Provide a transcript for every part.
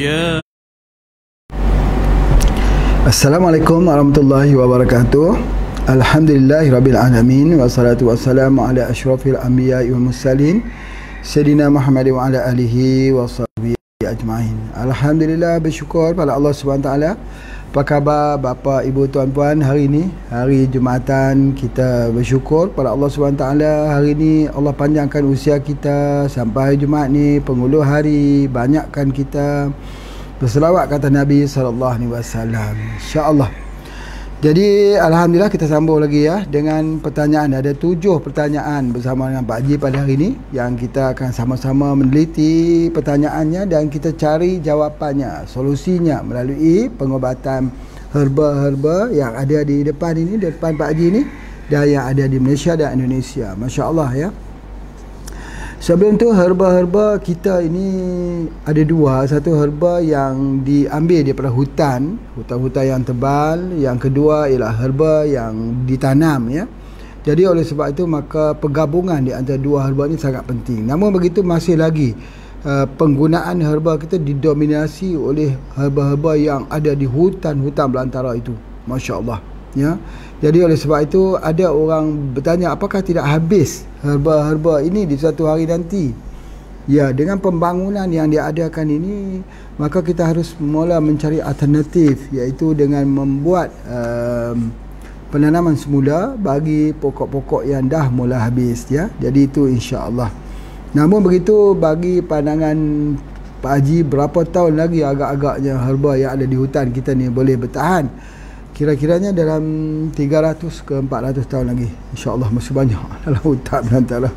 يا Assalamualaikum warahmatullahi wabarakatuh. Alhamdulillahirabbil alamin wassalatu wassalamu ala asyrafil anbiya'i wal mursalin sayyidina Muhammad wa ala alihi washabihi ajmain. Alhamdulillah, bersyukur pada Allah Subhanahu taala. Apa khabar bapa, ibu, tuan-puan hari ini? Hari Jumatan, kita bersyukur pada Allah Subhanahu taala. Hari ini Allah panjangkan usia kita sampai Jumaat ni penghulu hari, banyakkan kita berselawat kata Nabi SAW, insya-Allah. Jadi alhamdulillah kita sambung lagi ya dengan pertanyaan. Ada 7 pertanyaan bersama dengan Pak Haji pada hari ini yang kita akan sama-sama meneliti pertanyaannya dan kita cari jawapannya, solusinya melalui pengobatan herba-herba yang ada di depan ini, depan Pak Haji ini, dan yang ada di Malaysia dan Indonesia. Masya-Allah ya. Sebelum tu herba-herba kita ini ada 2. Satu herba yang diambil daripada hutan-hutan yang tebal. Yang kedua ialah herba yang ditanam ya. Jadi oleh sebab itu maka penggabungan di antara 2 herba ini sangat penting. Namun begitu masih lagi penggunaan herba kita didominasi oleh herba-herba yang ada di hutan-hutan belantara itu. Masya-Allah ya. Jadi oleh sebab itu ada orang bertanya, apakah tidak habis herba-herba ini di suatu hari nanti? Ya, dengan pembangunan yang diadakan ini, maka kita harus mula mencari alternatif, iaitu dengan membuat penanaman semula bagi pokok-pokok yang dah mula habis ya. Jadi itu insya-Allah. Namun begitu bagi pandangan Pak Haji, berapa tahun lagi agak-agaknya herba yang ada di hutan kita ni boleh bertahan? Kira-kiranya dalam 300 ke 400 tahun lagi, insya-Allah masih banyak dalam hutan belantara.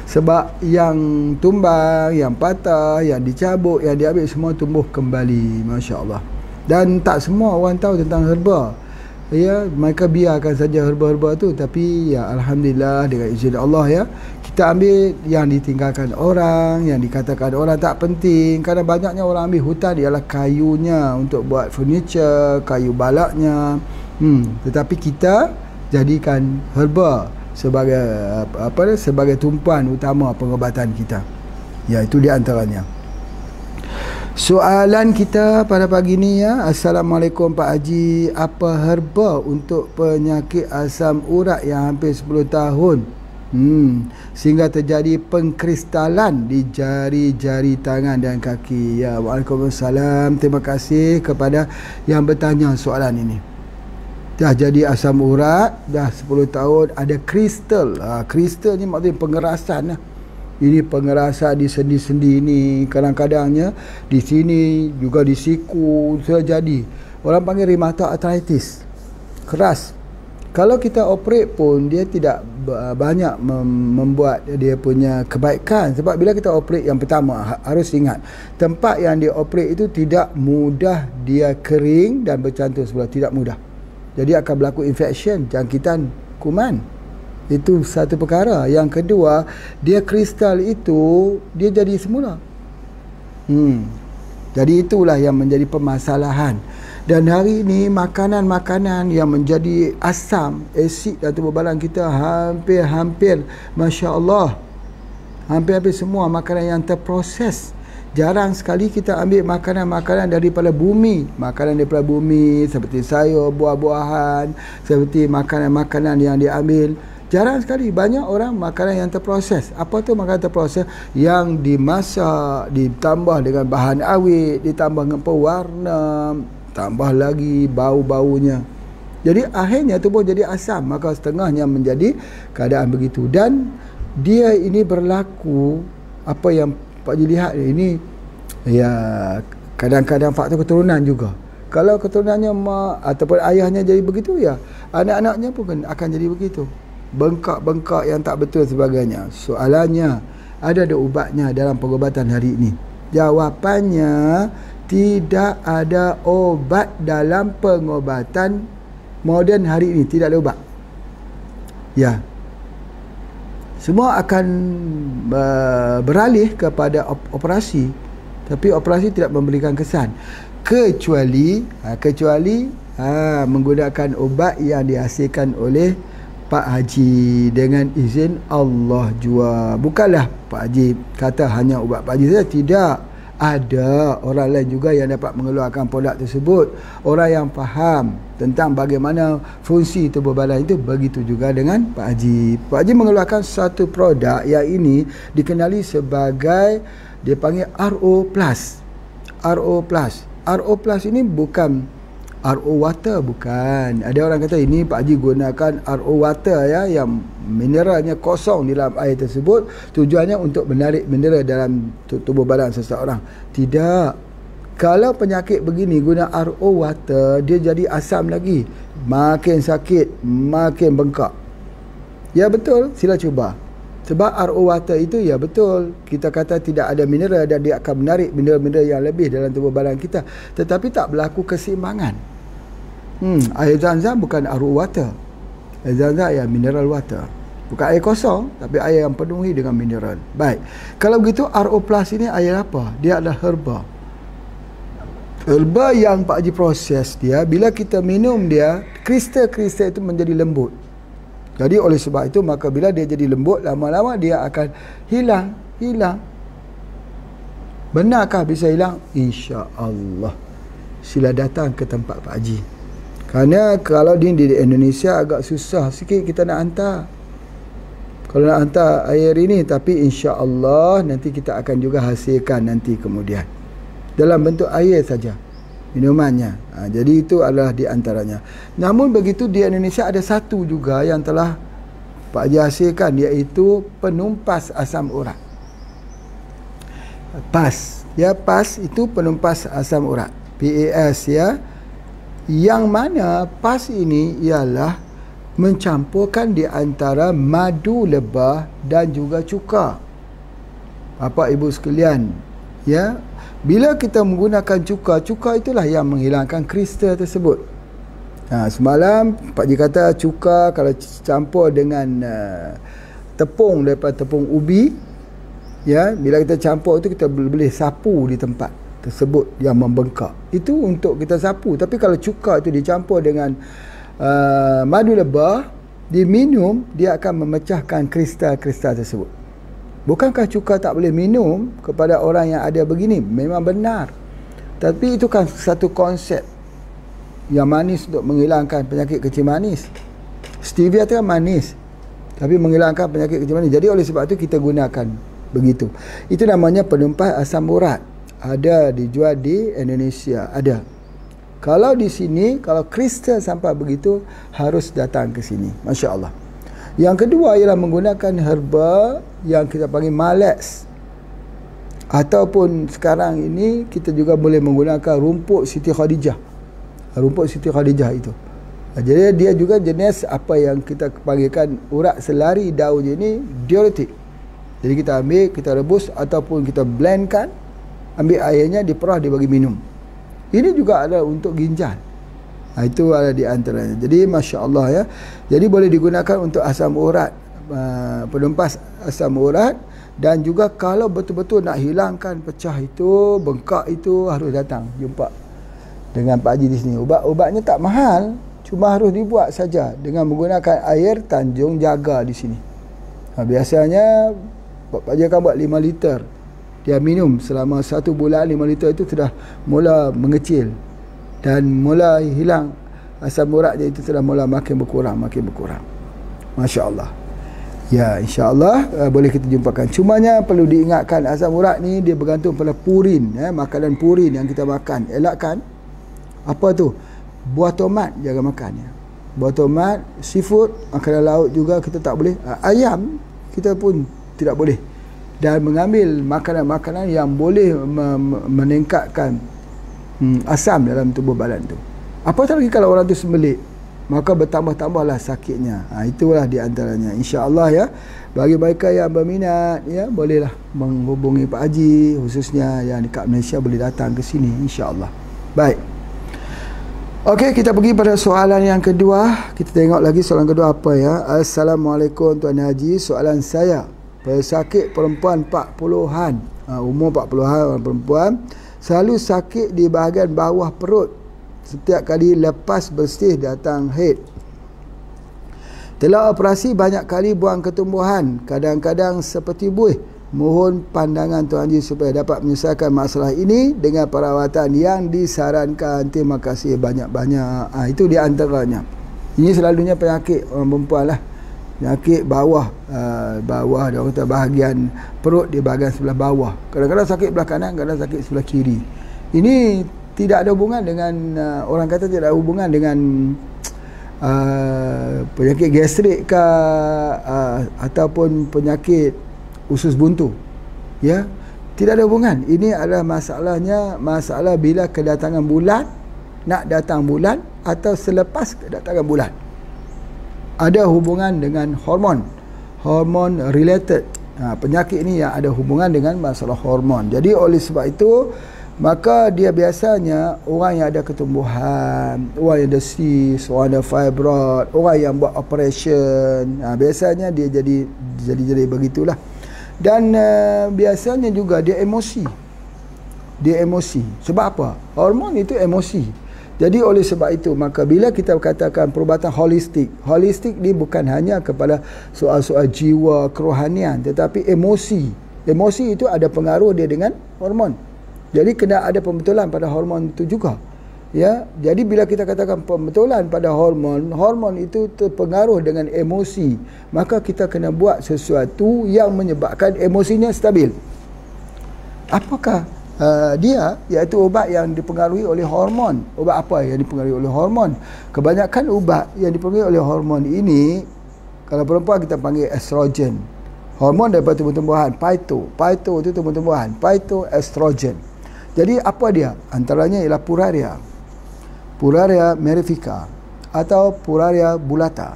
Sebab yang tumbang, yang patah, yang dicabut, yang diambil semua tumbuh kembali, masya-Allah. Dan tak semua orang tahu tentang herba. Ya, mereka biarkan saja herba-herba tu, tapi ya alhamdulillah dengan izin Allah ya, kita ambil yang ditinggalkan orang, yang dikatakan orang tak penting. Kerana banyaknya orang ambil hutan ialah kayunya untuk buat furniture, kayu balaknya. Tetapi kita jadikan herba sebagai sebagai tumpuan utama pengobatan kita. Ya, itu di antaranya. Soalan kita pada pagi ni ya. Assalamualaikum Pak Haji, apa herba untuk penyakit asam urat yang hampir 10 tahun sehingga terjadi pengkristalan di jari-jari tangan dan kaki? Ya, waalaikumsalam. Terima kasih kepada yang bertanya soalan ini. Dah jadi asam urat, dah 10 tahun, ada kristal. Kristal ni maksudnya pengerasan lah. Ini pengerasan di sendi-sendi ini, kadang-kadangnya di sini juga di siku sudah jadi. Orang panggil rheumatoid arthritis. Keras. Kalau kita operate pun dia tidak banyak membuat dia punya kebaikan. Sebab bila kita operate, yang pertama harus ingat, tempat yang dia operate itu tidak mudah dia kering dan bercantum sebelah, tidak mudah. Jadi akan berlaku infection, jangkitan kuman. Itu satu perkara. Yang kedua, dia kristal itu dia jadi semula. Jadi itulah yang menjadi permasalahan. Dan hari ini makanan-makanan yang menjadi asam, asid dalam tubuh badan kita hampir-hampir, masya-Allah, hampir-hampir semua makanan yang terproses. Jarang sekali kita ambil makanan-makanan daripada bumi. Makanan daripada bumi seperti sayur, buah-buahan, seperti makanan-makanan yang diambil. Jarang sekali. Banyak orang makanan yang terproses. Apa tu makanan terproses? Yang dimasak, ditambah dengan bahan awet, ditambah dengan pewarna, tambah lagi bau-baunya. Jadi akhirnya tubuh jadi asam. Maka setengahnya menjadi keadaan begitu. Dan dia ini berlaku, apa yang Pak Haji lihat ini, ya kadang-kadang faktor keturunan juga. Kalau keturunannya mak ataupun ayahnya jadi begitu, ya anak-anaknya pun akan jadi begitu. Bengkak-bengkak yang tak betul sebagainya. Soalannya, ada ubatnya dalam pengobatan hari ini? Jawapannya, tidak ada obat dalam pengobatan moden hari ini. Tidak ada ubat. Ya. Semua akan beralih kepada operasi. Tapi operasi tidak memberikan kesan. Kecuali menggunakan obat yang dihasilkan oleh Pak Haji dengan izin Allah jua. Bukanlah Pak Haji kata hanya ubat Pak Haji saja. Tidak. Ada orang lain juga yang dapat mengeluarkan produk tersebut. Orang yang faham tentang bagaimana fungsi tubuh badan itu, begitu juga dengan Pak Haji. Pak Haji mengeluarkan satu produk yang ini dikenali sebagai, dia panggil RO+. RO+ ini bukan RO water, bukan. Ada orang kata ini Pak Haji gunakan RO water ya, yang mineralnya kosong di dalam air tersebut, tujuannya untuk menarik mineral dalam tubuh badan seseorang. Tidak. Kalau penyakit begini guna RO water, dia jadi asam lagi, makin sakit, makin bengkak. Ya betul, sila cuba. Sebab RO water itu, ya betul, kita kata tidak ada mineral dan dia akan menarik mineral-mineral yang lebih dalam tubuh badan kita, tetapi tak berlaku keseimbangan. Air Zam-Zam bukan RO water. Air Zam-Zam ya mineral water. Bukan air kosong, tapi air yang penuhi dengan mineral. Baik. Kalau begitu RO+ ini air apa? Dia adalah herba. Herba yang Pak Haji proses dia, bila kita minum dia, kristal-kristal itu menjadi lembut. Jadi oleh sebab itu, maka bila dia jadi lembut, lama-lama dia akan hilang. Benarkah bisa hilang? InsyaAllah. Sila datang ke tempat Pak Haji. Kerana kalau di Indonesia agak susah sikit kita nak hantar. Kalau nak hantar air ini, tapi insya-Allah nanti kita akan juga hasilkan nanti kemudian. Dalam bentuk air saja minumannya. Jadi itu adalah di antaranya. Namun begitu di Indonesia ada satu juga yang telah Pak Haji hasilkan, iaitu penumpas asam urat. PAS. Ya, PAS itu penumpas asam urat. PAS ya. Yang mana PAS ini ialah mencampurkan di antara madu lebah dan juga cuka. Bapak Ibu sekalian, ya, bila kita menggunakan cuka itulah yang menghilangkan kristal tersebut. Semalam Pak Haji kata cuka kalau campur dengan tepung daripada tepung ubi, ya, bila kita campur itu kita boleh sapu di tempat tersebut yang membengkak. Itu untuk kita sapu. Tapi kalau cuka itu dicampur dengan madu lebah, diminum, dia akan memecahkan kristal-kristal tersebut. Bukankah cuka tak boleh minum kepada orang yang ada begini? Memang benar. Tapi itu kan satu konsep yang manis untuk menghilangkan penyakit kencing manis. Stevia itu kan manis, tapi menghilangkan penyakit kencing manis. Jadi oleh sebab itu kita gunakan begitu. Itu namanya penumpas asam urat. Ada dijual di Indonesia, ada. Kalau di sini, kalau kristal sampai begitu, harus datang ke sini. Masya Allah. Yang kedua ialah menggunakan herba yang kita panggil Malex. Ataupun sekarang ini kita juga boleh menggunakan rumput Siti Khadijah. Rumput Siti Khadijah itu. Jadi dia juga jenis apa yang kita panggilkan urat selari daun ini, diuretik. Jadi kita ambil, kita rebus ataupun kita blendkan, ambil airnya, diperah, dibagi minum. Ini juga ada untuk ginjal. Itu ada di antaranya. Jadi Masya Allah ya. Jadi boleh digunakan untuk asam urat, penumpas asam urat. Dan juga kalau betul-betul nak hilangkan pecah itu, bengkak itu, harus datang jumpa dengan Pak Haji di sini. Ubat-ubatnya tak mahal, cuma harus dibuat saja dengan menggunakan air Tanjung Jaga di sini. Biasanya Pak Haji akan buat 5 liter. Dia minum selama 1 bulan, 5 liter itu sudah mula mengecil dan mula hilang asam uratnya, itu sudah mula makin berkurang. Masya Allah. Ya, insya-Allah boleh kita jumpakan. Cumanya perlu diingatkan, asam urat ni dia bergantung pada purin, makanan purin yang kita makan. Elakkan. Apa tu? Buah tomat jangan makan ya. Buah tomat, seafood, makanan laut juga kita tak boleh. Ayam kita pun tidak boleh. Dan mengambil makanan-makanan yang boleh meningkatkan asam dalam tubuh badan tu. Apatah lagi kalau orang tu sembelit, maka bertambah-tambahlah sakitnya. Itulah di antaranya. InsyaAllah ya, bagi mereka yang berminat ya, bolehlah menghubungi Pak Haji, khususnya yang dekat Malaysia, boleh datang ke sini insya-Allah. Baik. Okey, kita pergi pada soalan yang kedua. Kita tengok lagi soalan kedua apa ya. Assalamualaikum Tuan Haji, soalan saya, pesakit perempuan 40-an, umur 40-an, orang perempuan, selalu sakit di bahagian bawah perut setiap kali lepas bersih datang haid. Telah operasi banyak kali buang ketumbuhan, kadang-kadang seperti buih Mohon pandangan Tuan Haji supaya dapat menyelesaikan masalah ini dengan perawatan yang disarankan. Terima kasih banyak-banyak. Itu di antaranya. Ini selalunya penyakit orang perempuan lah. Penyakit bawah, bawah dia kata bahagian perut di bahagian sebelah bawah. Kadang-kadang sakit belah kanan, kadang sakit sebelah kiri. Ini tidak ada hubungan dengan orang kata tidak ada hubungan dengan penyakit gastrik ke ataupun penyakit usus buntu, ya, tidak ada hubungan. Ini adalah masalah bila kedatangan bulan, nak datang bulan atau selepas kedatangan bulan. Ada hubungan dengan hormon related. Penyakit ini yang ada hubungan dengan masalah hormon. Jadi oleh sebab itu, maka dia biasanya orang yang ada ketumbuhan, orang yang ada cyst, orang ada fibroid, orang yang buat operation, biasanya dia jadi begitulah. Dan biasanya juga dia emosi. Sebab apa? Hormon itu emosi. Jadi oleh sebab itu, maka bila kita katakan perubatan holistik ni bukan hanya kepada soal-soal jiwa, kerohanian, tetapi emosi. Emosi itu ada pengaruh dia dengan hormon. Jadi kena ada pembetulan pada hormon itu juga. Ya, jadi bila kita katakan pembetulan pada hormon itu terpengaruh dengan emosi, maka kita kena buat sesuatu yang menyebabkan emosinya stabil. Apakah dia? Iaitu ubat yang dipengaruhi oleh hormon. Ubat apa yang dipengaruhi oleh hormon? Kebanyakan ubat yang dipengaruhi oleh hormon ini, kalau perempuan kita panggil estrogen. Hormon daripada tumbuh-tumbuhan, phyto itu tumbuh-tumbuhan, phytoestrogen. Jadi apa dia? Antaranya ialah Puraria merifica atau Puraria bulata.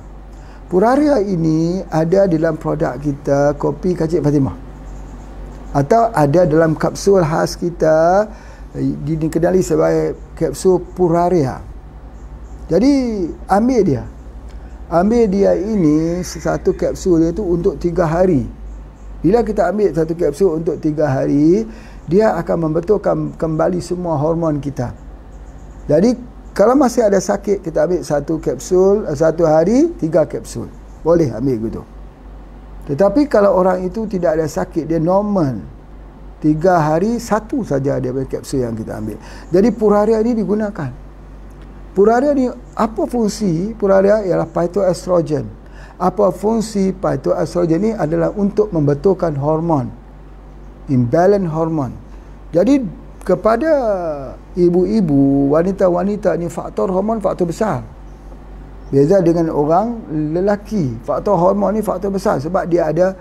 Puraria ini ada dalam produk kita, kopi Kacik Fatimah, atau ada dalam kapsul khas kita, dikenali sebagai kapsul Puraria. Jadi ambil dia ini, satu kapsul dia itu untuk 3 hari. Bila kita ambil satu kapsul untuk 3 hari, dia akan membetulkan kembali semua hormon kita. Jadi kalau masih ada sakit, kita ambil satu kapsul, satu hari 3 kapsul. Boleh ambil gitu. Tetapi kalau orang itu tidak ada sakit, dia normal, 3 hari satu saja dia punya kapsul yang kita ambil. Jadi Puraria ini digunakan. Puraria ni apa fungsi? Puraria ialah phytoestrogen. Apa fungsi phytoestrogen ni? Adalah untuk membetulkan hormon, imbalance hormon. Jadi kepada ibu-ibu, wanita-wanita ni faktor hormon faktor besar. Beza dengan orang lelaki, faktor hormon ni faktor besar sebab dia ada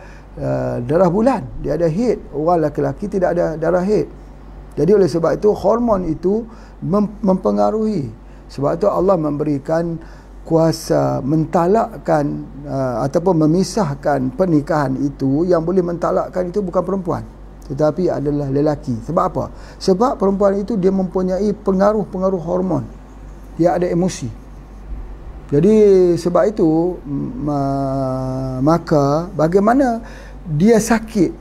darah bulan, dia ada haid. Orang lelaki tidak ada darah haid. Jadi oleh sebab itu hormon itu mempengaruhi. Sebab itu Allah memberikan kuasa mentalakkan ataupun memisahkan pernikahan itu. Yang boleh mentalakkan itu bukan perempuan, tetapi adalah lelaki. Sebab apa? Sebab perempuan itu dia mempunyai pengaruh hormon. Dia ada emosi. Jadi sebab itu maka bagaimana dia sakit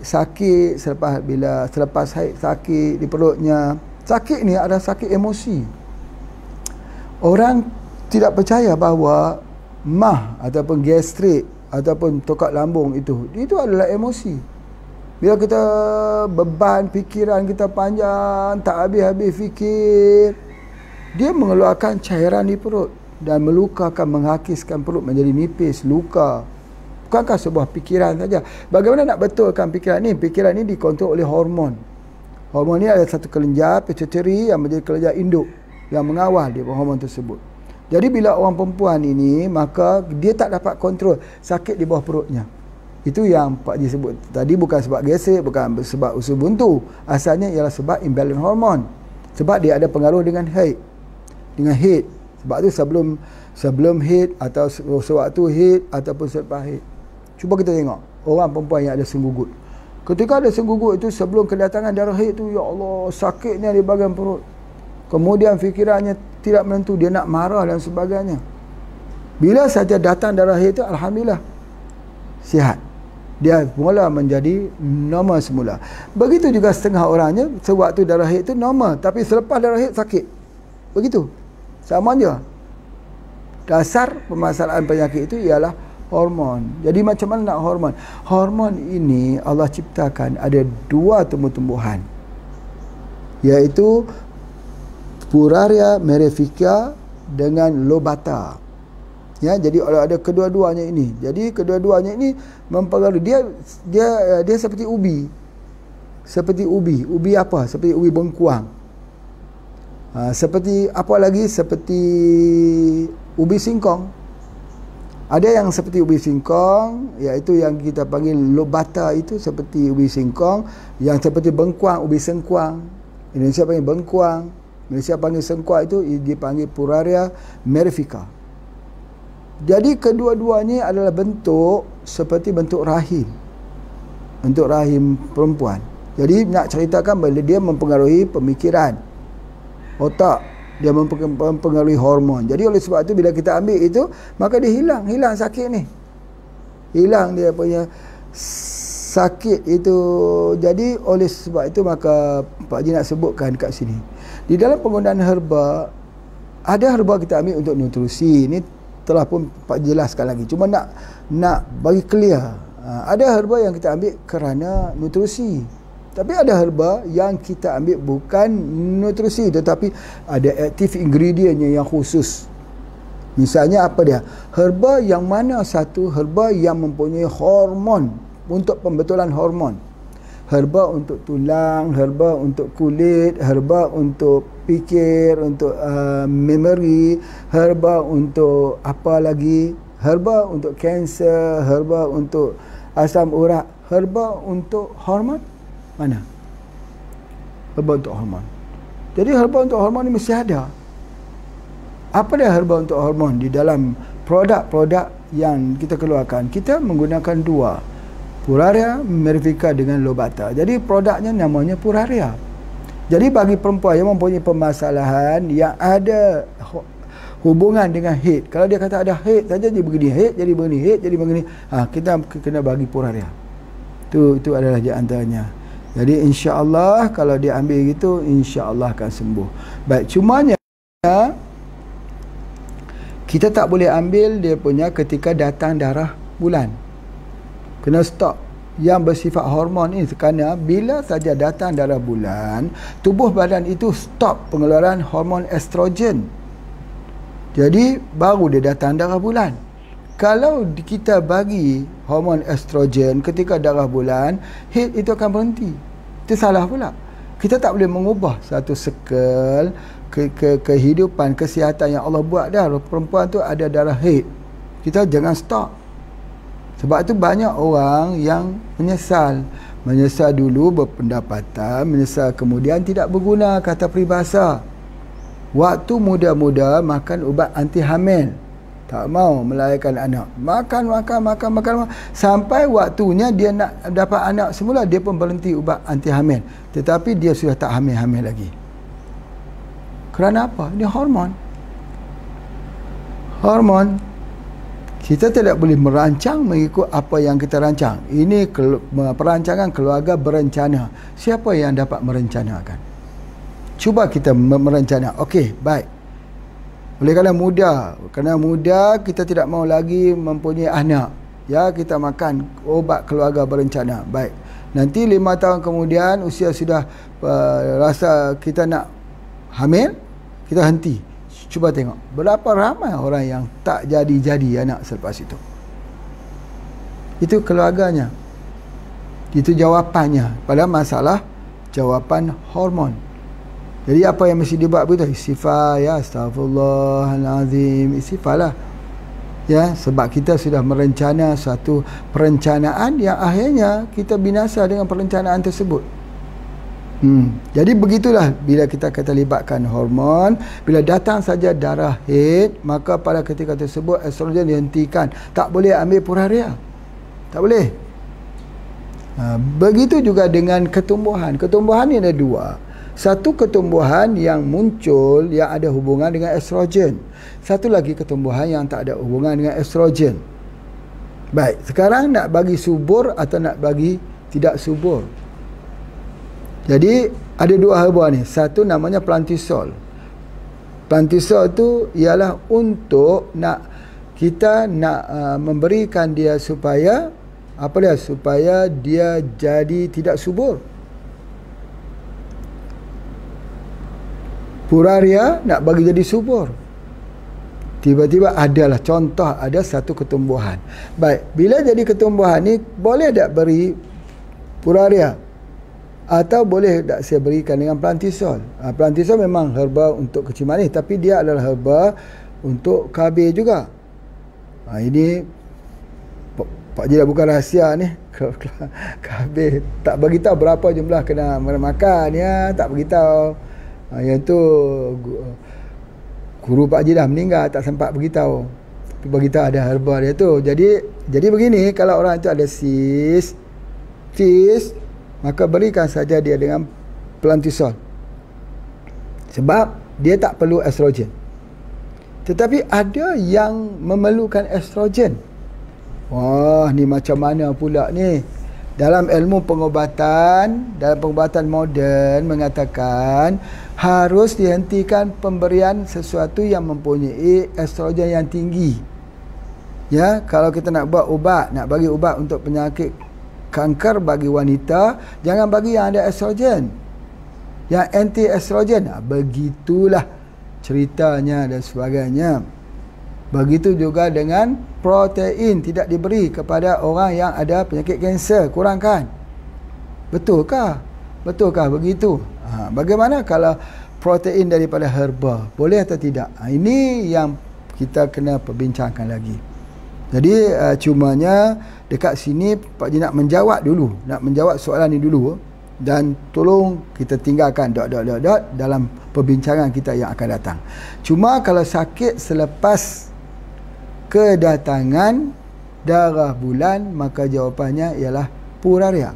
selepas haid, sakit di perutnya. Sakit ni adalah sakit emosi. Orang tidak percaya bahawa mah ataupun gastrik ataupun tokak lambung itu adalah emosi. Bila kita beban fikiran kita panjang, tak habis-habis fikir, dia mengeluarkan cairan di perut dan melukakan, menghakiskan perut menjadi nipis, luka. Bukankah sebuah pikiran saja? Bagaimana nak betulkan pikiran ni? Pikiran ni dikontrol oleh hormon. Hormon ni ada satu kelenjar pituitary yang menjadi kelenjar induk yang mengawal dia hormon tersebut. Jadi bila orang perempuan ini, maka dia tak dapat kontrol sakit di bawah perutnya. Itu yang Pak Haji sebut tadi, bukan sebab gastrik, bukan sebab usus buntu. Asalnya ialah sebab imbalance hormon. Sebab dia ada pengaruh dengan haid. Sebab tu sebelum haid atau sewaktu haid ataupun selepas haid. Cuba kita tengok orang perempuan yang ada senggugut. Ketika ada senggugut itu, sebelum kedatangan darah haid tu, ya Allah, sakitnya di bahagian perut. Kemudian fikirannya tidak menentu, dia nak marah dan sebagainya. Bila saja datang darah haid itu, alhamdulillah, sihat. Dia mula menjadi normal semula. Begitu juga setengah orangnya, sewaktu darah haid itu normal, tapi selepas darah haid sakit. Begitu. Sama je. Dasar permasalahan penyakit itu ialah hormon. Jadi macam mana nak hormon? Hormon ini Allah ciptakan ada dua tumbuh-tumbuhan, iaitu Puraria merifica dengan lobata. Ya, jadi ada kedua-duanya ini. Jadi kedua-duanya ini mempengaruhi dia seperti ubi. Seperti ubi. Ubi apa? Seperti ubi bengkuang. Seperti apa lagi? Seperti ubi singkong. Ada yang seperti ubi singkong, iaitu yang kita panggil lobata, itu seperti ubi singkong. Yang seperti bengkuang, ubi sengkuang. Indonesia panggil bengkuang, Malaysia panggil sengkuang, itu dipanggil Puraria merifica. Jadi kedua-duanya adalah bentuk seperti bentuk rahim. Bentuk rahim perempuan. Jadi nak ceritakan bila dia mempengaruhi pemikiran, otak, dia mempengaruhi hormon. Jadi oleh sebab itu bila kita ambil itu, maka dia hilang sakit ni. Hilang dia punya sakit itu. Jadi oleh sebab itu maka Pak Haji nak sebutkan kat sini. Di dalam penggunaan herba, ada herba kita ambil untuk nutrisi. Ini telah pun Pak Haji jelaskan lagi. Cuma nak bagi clear. Ada herba yang kita ambil kerana nutrisi. Tapi ada herba yang kita ambil bukan nutrisi, tetapi ada active ingredientnya yang khusus. Misalnya apa dia? Herba yang mana satu herba yang mempunyai hormon, untuk pembetulan hormon. Herba untuk tulang, herba untuk kulit, herba untuk fikir, untuk memory, herba untuk apa lagi? Herba untuk kanser, herba untuk asam urat, herba untuk hormon. Mana? Herba untuk hormon. Jadi herba untuk hormon ni mesti ada. Apa dia herba untuk hormon? Di dalam produk-produk yang kita keluarkan, kita menggunakan dua, Puraria merifica dengan lobata. Jadi produknya namanya Puraria. Jadi bagi perempuan yang mempunyai permasalahan yang ada hubungan dengan haid, kalau dia kata ada haid saja dia begini, haid jadi begini, haid jadi begini, kita kena bagi Puraria. Itu adalah di antaranya. Jadi insya-Allah kalau dia ambil gitu, insya-Allah akan sembuh. Baik, cumanya kita tak boleh ambil dia punya ketika datang darah bulan. Kena stop yang bersifat hormon ini, kerana bila saja datang darah bulan, tubuh badan itu stop pengeluaran hormon estrogen. Jadi baru dia datang darah bulan. Kalau kita bagi hormon estrogen ketika darah bulan, haid itu akan berhenti. Itu salah pula. Kita tak boleh mengubah satu sekel kehidupan, kesihatan yang Allah buat dah. Perempuan tu ada darah haid, kita jangan stop. Sebab tu banyak orang yang menyesal dulu berpendapatan, menyesal kemudian tidak berguna, kata peribahasa. Waktu muda-muda makan ubat anti hamil, tak mau melahirkan anak, makan sampai waktunya dia nak dapat anak semula, dia pun berhenti ubat anti hamil, tetapi dia sudah tak hamil lagi. Kerana apa? Ini hormon. Kita tidak boleh merancang mengikut apa yang kita rancang. Ini perancangan keluarga berencana. Siapa yang dapat merencanakan? Cuba kita merencana. Okey, baik. Oleh kerana muda kita tidak mau lagi mempunyai anak. Ya, kita makan obat keluarga berencana. Baik. Nanti 5 tahun kemudian usia sudah rasa kita nak hamil, kita henti. Cuba tengok berapa ramai orang yang tak jadi anak selepas itu. Itu keluarganya. Itu jawapannya pada masalah jawapan hormon. Jadi apa yang mesti dibuat begitu? Istighfar, ya, astagfirullahalazim, istighfarlah. Ya, sebab kita sudah merencana suatu perencanaan yang akhirnya kita binasa dengan perencanaan tersebut. Jadi begitulah bila kita libatkan hormon. Bila datang saja darah haid, maka pada ketika tersebut estrogen dihentikan. Tak boleh ambil Puraria, tak boleh. Begitu juga dengan ketumbuhan. Ketumbuhan ni ada dua. Satu ketumbuhan yang muncul yang ada hubungan dengan estrogen, satu lagi ketumbuhan yang tak ada hubungan dengan estrogen. Baik, sekarang nak bagi subur atau nak bagi tidak subur. Jadi ada dua herba ni. Satu namanya plantisol. Plantisol tu ialah untuk nak kita nak memberikan dia supaya apa dia? Supaya dia jadi tidak subur. Puraria nak bagi jadi subur. Tiba-tiba adalah contoh, ada satu ketumbuhan. Baik, bila jadi ketumbuhan ni boleh tak beri puraria? Atau boleh tak saya berikan dengan plantisol? Plantisol memang herba untuk kecil manis, tapi dia adalah herba untuk KB juga. Ini Pak Ji dah bukan rahsia ni. KB tak beritahu berapa jumlah kena makan ya, tak beritahu. Yang tu guru Pak Ji dah meninggal, tak sempat beritahu. Tapi beritahu ada herba dia tu. Jadi begini, kalau orang tu ada sis, maka berikan saja dia dengan plantisol. Sebab dia tak perlu estrogen. Tetapi ada yang memerlukan estrogen. Wah, ni macam mana pula ni? Dalam ilmu pengobatan, dalam pengobatan moden mengatakan harus dihentikan pemberian sesuatu yang mempunyai estrogen yang tinggi. Ya, kalau kita nak buat ubat, nak bagi ubat untuk penyakit kanker bagi wanita, jangan bagi yang ada estrogen, yang anti estrogen. Begitulah ceritanya dan sebagainya. Begitu juga dengan protein, tidak diberi kepada orang yang ada penyakit kanser, kurangkan. Betulkah? Betulkah begitu? Bagaimana kalau protein daripada herba? Boleh atau tidak? Ini yang kita kena perbincangkan lagi. Jadi cumanya dekat sini Pak Ji nak menjawab dulu, nak menjawab soalan ni dulu, dan tolong kita tinggalkan dalam perbincangan kita yang akan datang. Cuma kalau sakit selepas kedatangan darah bulan, maka jawapannya ialah puraria.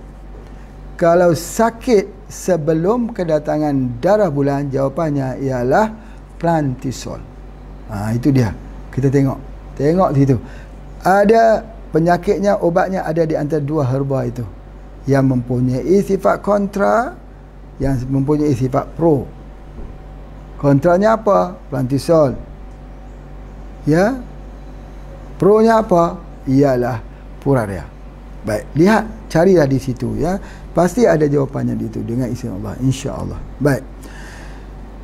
Kalau sakit sebelum kedatangan darah bulan, jawapannya ialah plantisol. Itu dia. Kita tengok di situ. Ada penyakitnya, obatnya ada di antara dua herba itu, yang mempunyai sifat kontra, yang mempunyai sifat pro. Kontranya apa? Plantisol. Ya. Pro-nya apa? Ialah puraria. Baik, lihat, carilah di situ ya. Pasti ada jawapannya di situ dengan izin Allah, insya-Allah. Baik.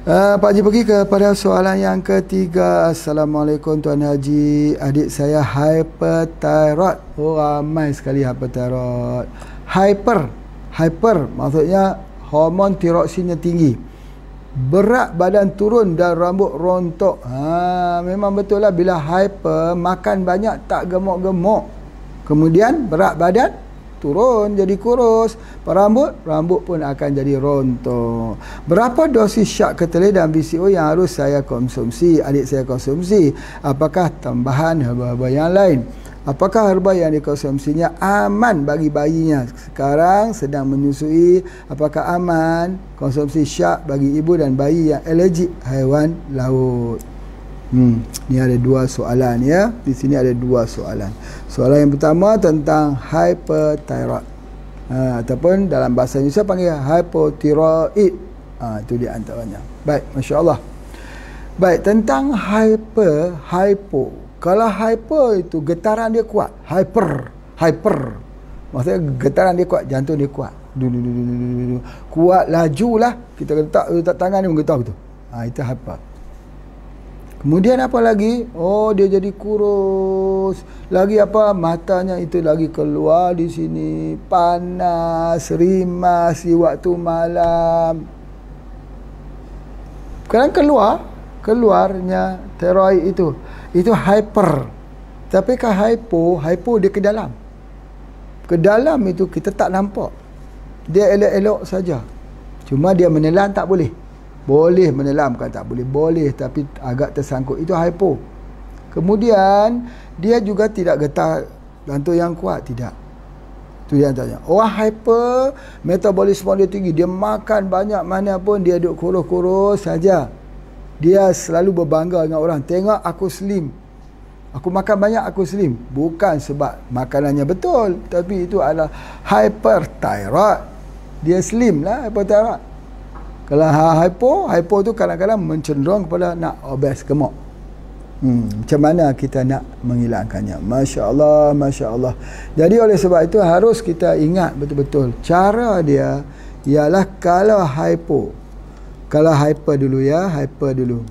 Pak Haji pergi kepada soalan yang ketiga. Assalamualaikum Tuan Haji. Adik saya hyperthyroid. Oh, ramai sekali hyperthyroid. Hyper maksudnya hormon tiroksinnya tinggi. Berat badan turun dan rambut rontok. Memang betul lah, bila hyper, makan banyak tak gemuk-gemuk, kemudian berat badan turun jadi kurus, rambut pun akan jadi rontok. Berapa dosis syak ketelai dan BCO yang harus saya konsumsi, adik saya konsumsi? Apakah tambahan herba-herba yang lain? Apakah herba yang dikonsumsinya aman bagi bayinya sekarang sedang menyusui? Apakah aman konsumsi syak bagi ibu dan bayi yang alergik haiwan laut? Ni ada dua soalan ya. Di sini ada dua soalan. Soalan yang pertama tentang hyperthyroid, ataupun dalam bahasa Indonesia panggil hypothyroid. Itu di antaranya. Baik, masya-Allah. Baik, tentang hypo. Kalau hyper itu getaran dia kuat, hyper. Maksudnya getaran dia kuat, jantung dia kuat. Kuat lajulah, kita letak tangan dia menggetar gitu. Itu hyper. Kemudian apa lagi? Oh, dia jadi kurus. Lagi apa? Matanya itu lagi keluar di sini, panas, rimas di waktu malam. Kadang keluarnya tiroid itu hyper. Tapi kan hypo dia ke dalam. Ke dalam itu kita tak nampak. Dia elok-elok saja. Cuma dia menelan tak boleh. Boleh menelan, bukan tak boleh. Boleh, tapi agak tersangkut. Itu hypo. Kemudian dia juga tidak getar jantung yang kuat, tidak. Itu dia tanya. Orang hyper, metabolisme dia tinggi, dia makan banyak mana pun dia duduk kurus-kurus saja. Dia selalu berbangga dengan orang, tengok aku slim, aku makan banyak, aku slim. Bukan sebab makanannya betul, tapi itu adalah hyperthyroid. Dia slim lah, hyperthyroid. Kalau hypo tu kadang-kadang mencenderung kepada nak obes, gemuk. Macam mana kita nak menghilangkannya? Masya Allah, Masya Allah. Jadi oleh sebab itu harus kita ingat betul-betul cara dia ialah kalau hyper dulu ya, hyper dulu.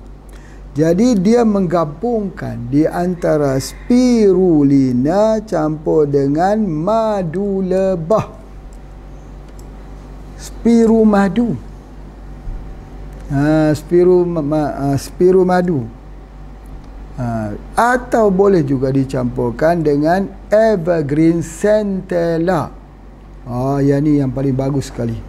Jadi dia menggabungkan di antara spirulina campur dengan madu lebah. Spiru madu. Spiru madu. Atau boleh juga dicampurkan dengan evergreen centella. Yang ni yang paling bagus sekali.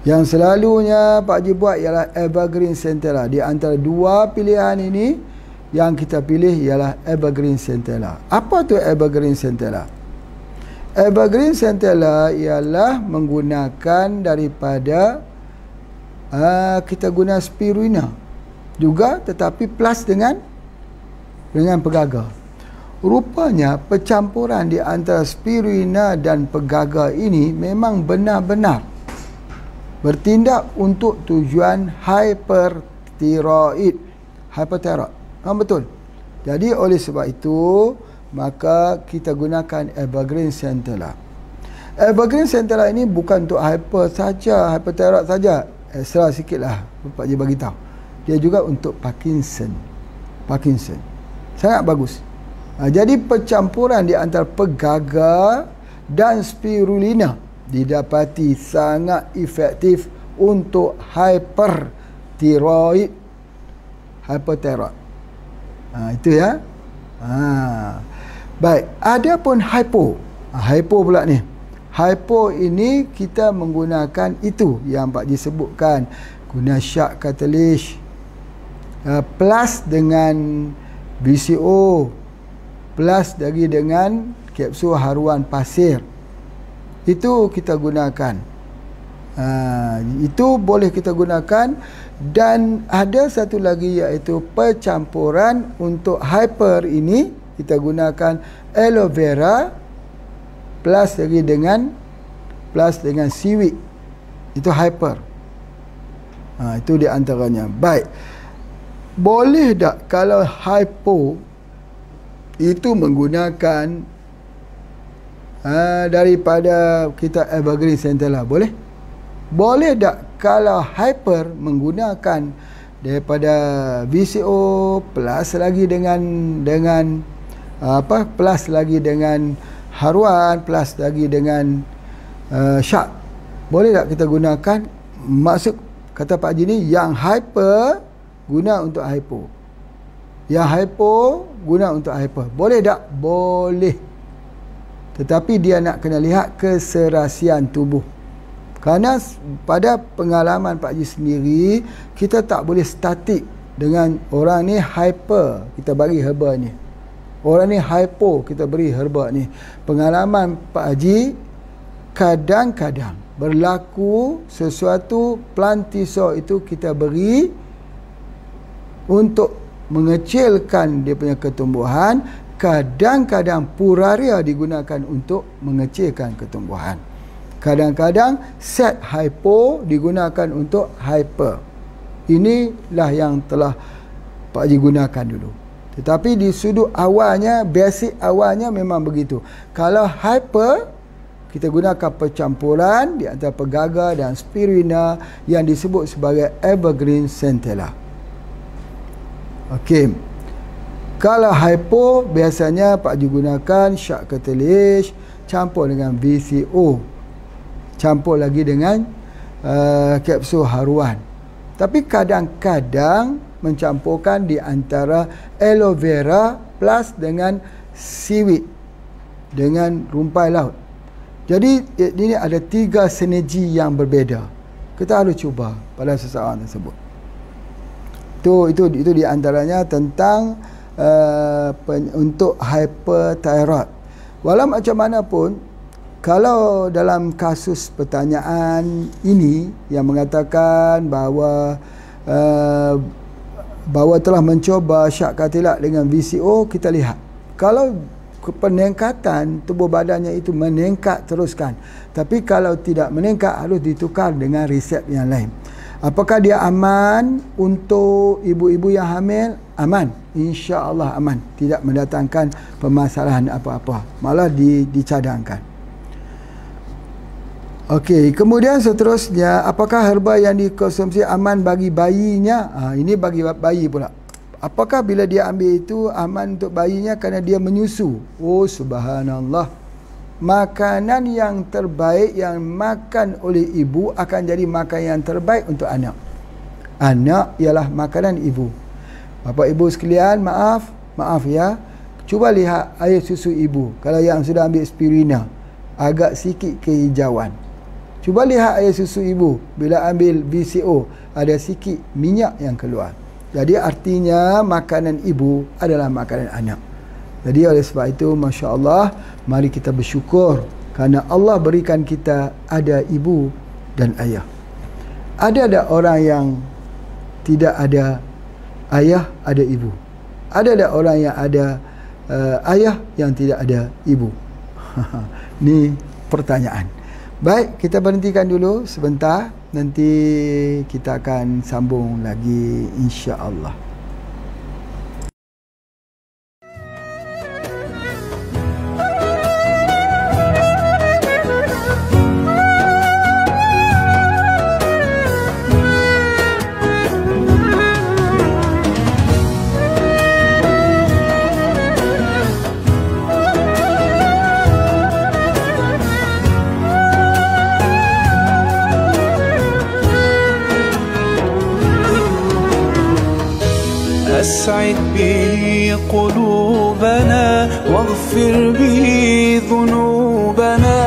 Yang selalunya Pak Haji buat ialah evergreen centella. Di antara dua pilihan ini, yang kita pilih ialah evergreen centella. Apa tu evergreen centella? Evergreen centella ialah menggunakan daripada kita guna spirulina juga, tetapi plus dengan pegagar. Rupanya percampuran di antara spirulina dan pegagar ini memang benar-benar bertindak untuk tujuan hyperthyroid. Betul. Jadi oleh sebab itu maka kita gunakan evergreen centella. Evergreen centella ini bukan untuk hyperthyroid saja. Extra sikitlah Pak Haji bagi tahu. Dia juga untuk Parkinson. Sangat bagus. Jadi percampuran di antara pegagar dan spirulina didapati sangat efektif untuk hyperthyroid. Itu ya. Baik, adapun hypo pula ni. Hypo ini kita menggunakan itu yang Pak Ji sebutkan, guna shark catalyst plus dengan VCO plus lagi dengan kapsul haruan pasir. Itu kita gunakan. Itu boleh kita gunakan. Dan ada satu lagi iaitu percampuran untuk hyper ini kita gunakan aloe vera plus dengan seaweed. Itu hyper. Itu di antaranya. Baik. Boleh tak kalau hypo itu menggunakan daripada kita evergreen centella? Boleh? Boleh tak kalau hyper menggunakan daripada VCO plus lagi dengan plus lagi dengan haruan plus lagi dengan shark? Boleh tak kita gunakan? Maksud kata Pak Haji ni, yang hyper guna untuk hypo, yang hypo guna untuk hyper. Boleh tak? Boleh. Tetapi dia nak kena lihat keserasian tubuh. Kerana pada pengalaman Pak Haji sendiri, kita tak boleh statik dengan orang ni hyper, kita bagi herba ni. Orang ni hypo, kita beri herba ni. Pengalaman Pak Haji, kadang-kadang berlaku sesuatu plantisol itu kita beri untuk mengecilkan dia punya ketumbuhan. Kadang-kadang puraria digunakan untuk mengecilkan ketumbuhan. Kadang-kadang set hypo digunakan untuk hyper. Inilah yang telah Pak Haji gunakan dulu. Tetapi di sudut awalnya, basic awalnya memang begitu. Kalau hyper, kita gunakan percampuran di antara pegagar dan spirulina yang disebut sebagai evergreen centella. Okey. Kalau hypo, biasanya Pak Haji gunakan shark catalyst campur dengan VCO, campur lagi dengan kapsul haruan. Tapi kadang-kadang mencampurkan di antara aloe vera plus dengan seaweed, dengan rumpai laut. Jadi ini ada 3 sinergi yang berbeza. Kita harus cuba pada seseorang tersebut. Itu di antaranya tentang untuk hyperthyroid. Walau macam mana pun, kalau dalam kasus pertanyaan ini yang mengatakan bahawa telah mencuba syak katilat dengan VCO, kita lihat kalau peningkatan tubuh badannya itu meningkat, teruskan. Tapi kalau tidak meningkat, harus ditukar dengan resep yang lain. Apakah dia aman untuk ibu-ibu yang hamil? Aman, insya-Allah aman, tidak mendatangkan permasalahan apa-apa, malah dicadangkan. Okey, kemudian seterusnya, apakah herba yang dikonsumsi aman bagi bayinya? Ini bagi bayi pula. Apakah bila dia ambil itu aman untuk bayinya kerana dia menyusu? Oh subhanallah. Makanan yang terbaik yang makan oleh ibu akan jadi makan yang terbaik untuk anak. Anak ialah makanan ibu. Bapak ibu sekalian, maaf ya. Cuba lihat air susu ibu. Kalau yang sudah ambil spirina, agak sikit kehijauan. Cuba lihat air susu ibu. Bila ambil VCO, ada sikit minyak yang keluar. Jadi artinya makanan ibu adalah makanan anak. Jadi oleh sebab itu, Masya Allah, mari kita bersyukur kerana Allah berikan kita ada ibu dan ayah. Ada orang yang tidak ada ayah, ada ibu. Ada orang yang ada ayah yang tidak ada ibu. Ni pertanyaan. Baik, kita berhentikan dulu sebentar. Nanti kita akan sambung lagi insya-Allah. أسعد به قلوبنا واغفر به ذنوبنا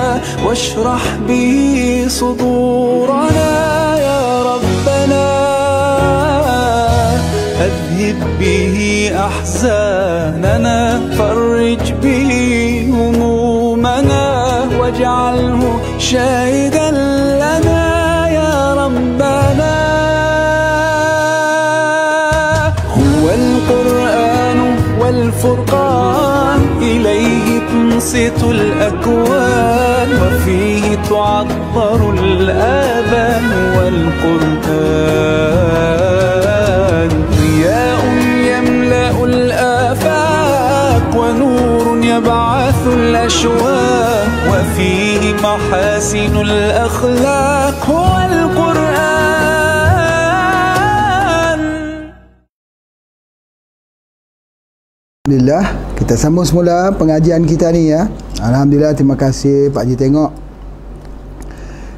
واشرح به صدورنا يا ربنا أذهب به أحزاننا فرج به همومنا واجعله شاهدا لنا يا ربنا القرآن والفرقان إليه تنصت الأكوان وفيه تعطر الآذان والقرآن ضياء يملأ الآفاق ونور يبعث الأشواق وفيه محاسن الأخلاق هو القرآن. Alhamdulillah, kita sambung semula pengajian kita ni ya. Alhamdulillah, terima kasih Pak Haji, tengok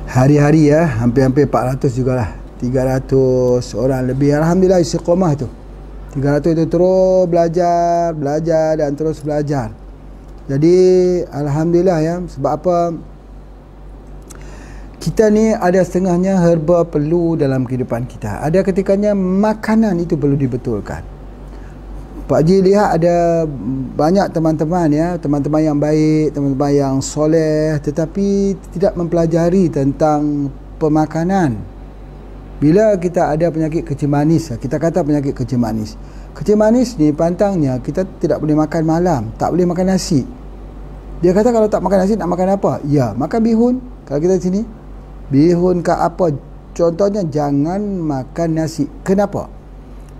hari-hari ya, hampir-hampir 400 jugalah, 300 orang lebih. Alhamdulillah, istiqamah tu 300 itu terus belajar dan terus belajar. Jadi Alhamdulillah ya. Sebab apa? Kita ni ada setengahnya herba perlu dalam kehidupan kita. Ada ketikanya makanan itu perlu dibetulkan. Pak Haji lihat ada banyak teman-teman ya, teman-teman yang baik, teman-teman yang soleh, tetapi tidak mempelajari tentang pemakanan. Bila kita ada penyakit kencing manis, kita kata penyakit kencing manis. Kencing manis ni pantangnya kita tidak boleh makan malam, tak boleh makan nasi. Dia kata kalau tak makan nasi nak makan apa? Ya, makan bihun. Kalau kita sini, bihun ke apa? Contohnya jangan makan nasi. Kenapa?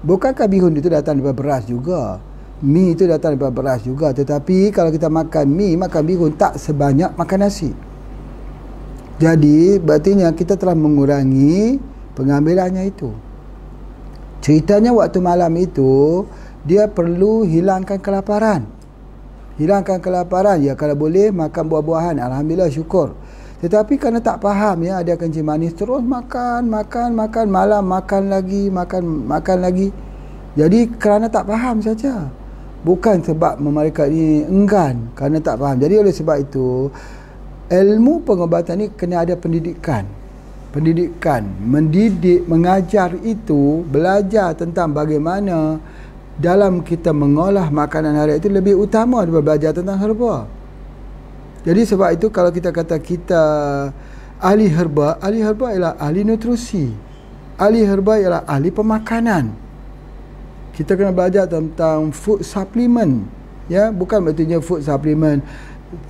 Bukankah bihun itu datang daripada beras juga? Mi itu datang daripada beras juga. Tetapi kalau kita makan mi, makan bihun, tak sebanyak makan nasi. Jadi berartinya kita telah mengurangi pengambilannya itu. Ceritanya waktu malam itu dia perlu hilangkan kelaparan. Hilangkan kelaparan. Ya, kalau boleh makan buah-buahan, alhamdulillah, syukur. Tetapi kerana tak faham ya, ada kencing manis, terus makan, malam makan lagi. Jadi kerana tak faham saja. Bukan sebab mereka ni enggan, kerana tak faham. Jadi oleh sebab itu, ilmu pengobatan ni kena ada pendidikan. Mendidik, mengajar itu, belajar tentang bagaimana dalam kita mengolah makanan hari itu lebih utama daripada belajar tentang herba. Jadi sebab itu kalau kita kata kita ahli herba ialah ahli nutrisi. Ahli herba ialah ahli pemakanan. Kita kena belajar tentang food supplement. Ya, bukan betulnya food supplement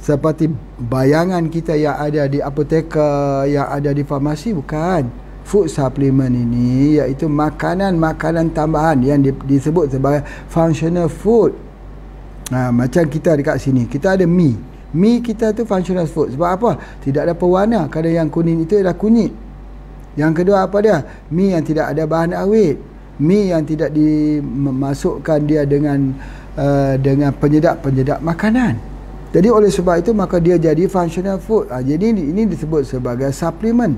seperti bayangan kita yang ada di apoteker, yang ada di farmasi, bukan. food supplement ini iaitu makanan-makanan tambahan yang disebut sebagai functional food. Macam kita dekat sini, kita ada mi kita tu functional food. Sebab apa? Tidak ada pewarna. Kadang yang kuning itu adalah kunyit. Yang kedua apa dia? Mi yang tidak ada bahan awet, mi yang tidak dimasukkan dia dengan penyedap makanan. Jadi oleh sebab itu maka dia jadi functional food. Jadi ini disebut sebagai suplemen.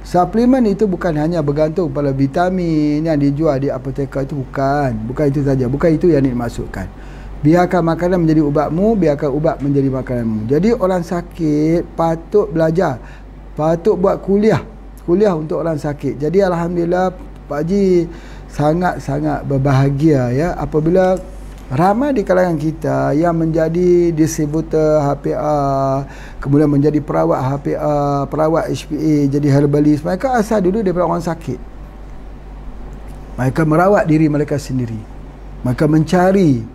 Suplemen itu bukan hanya bergantung pada vitamin yang dijual di apotek itu, bukan itu saja, bukan itu yang dimaksudkan. Biarkan makanan menjadi ubatmu, biarkan ubat menjadi makananmu. Jadi orang sakit patut belajar, patut buat kuliah untuk orang sakit. Jadi alhamdulillah Pak Haji sangat-sangat berbahagia ya apabila ramai di kalangan kita yang menjadi distributor HPA, kemudian menjadi perawat HPA, perawat HPA, jadi herbalist. Mereka asal dulu daripada orang sakit. Mereka merawat diri mereka sendiri. Mereka mencari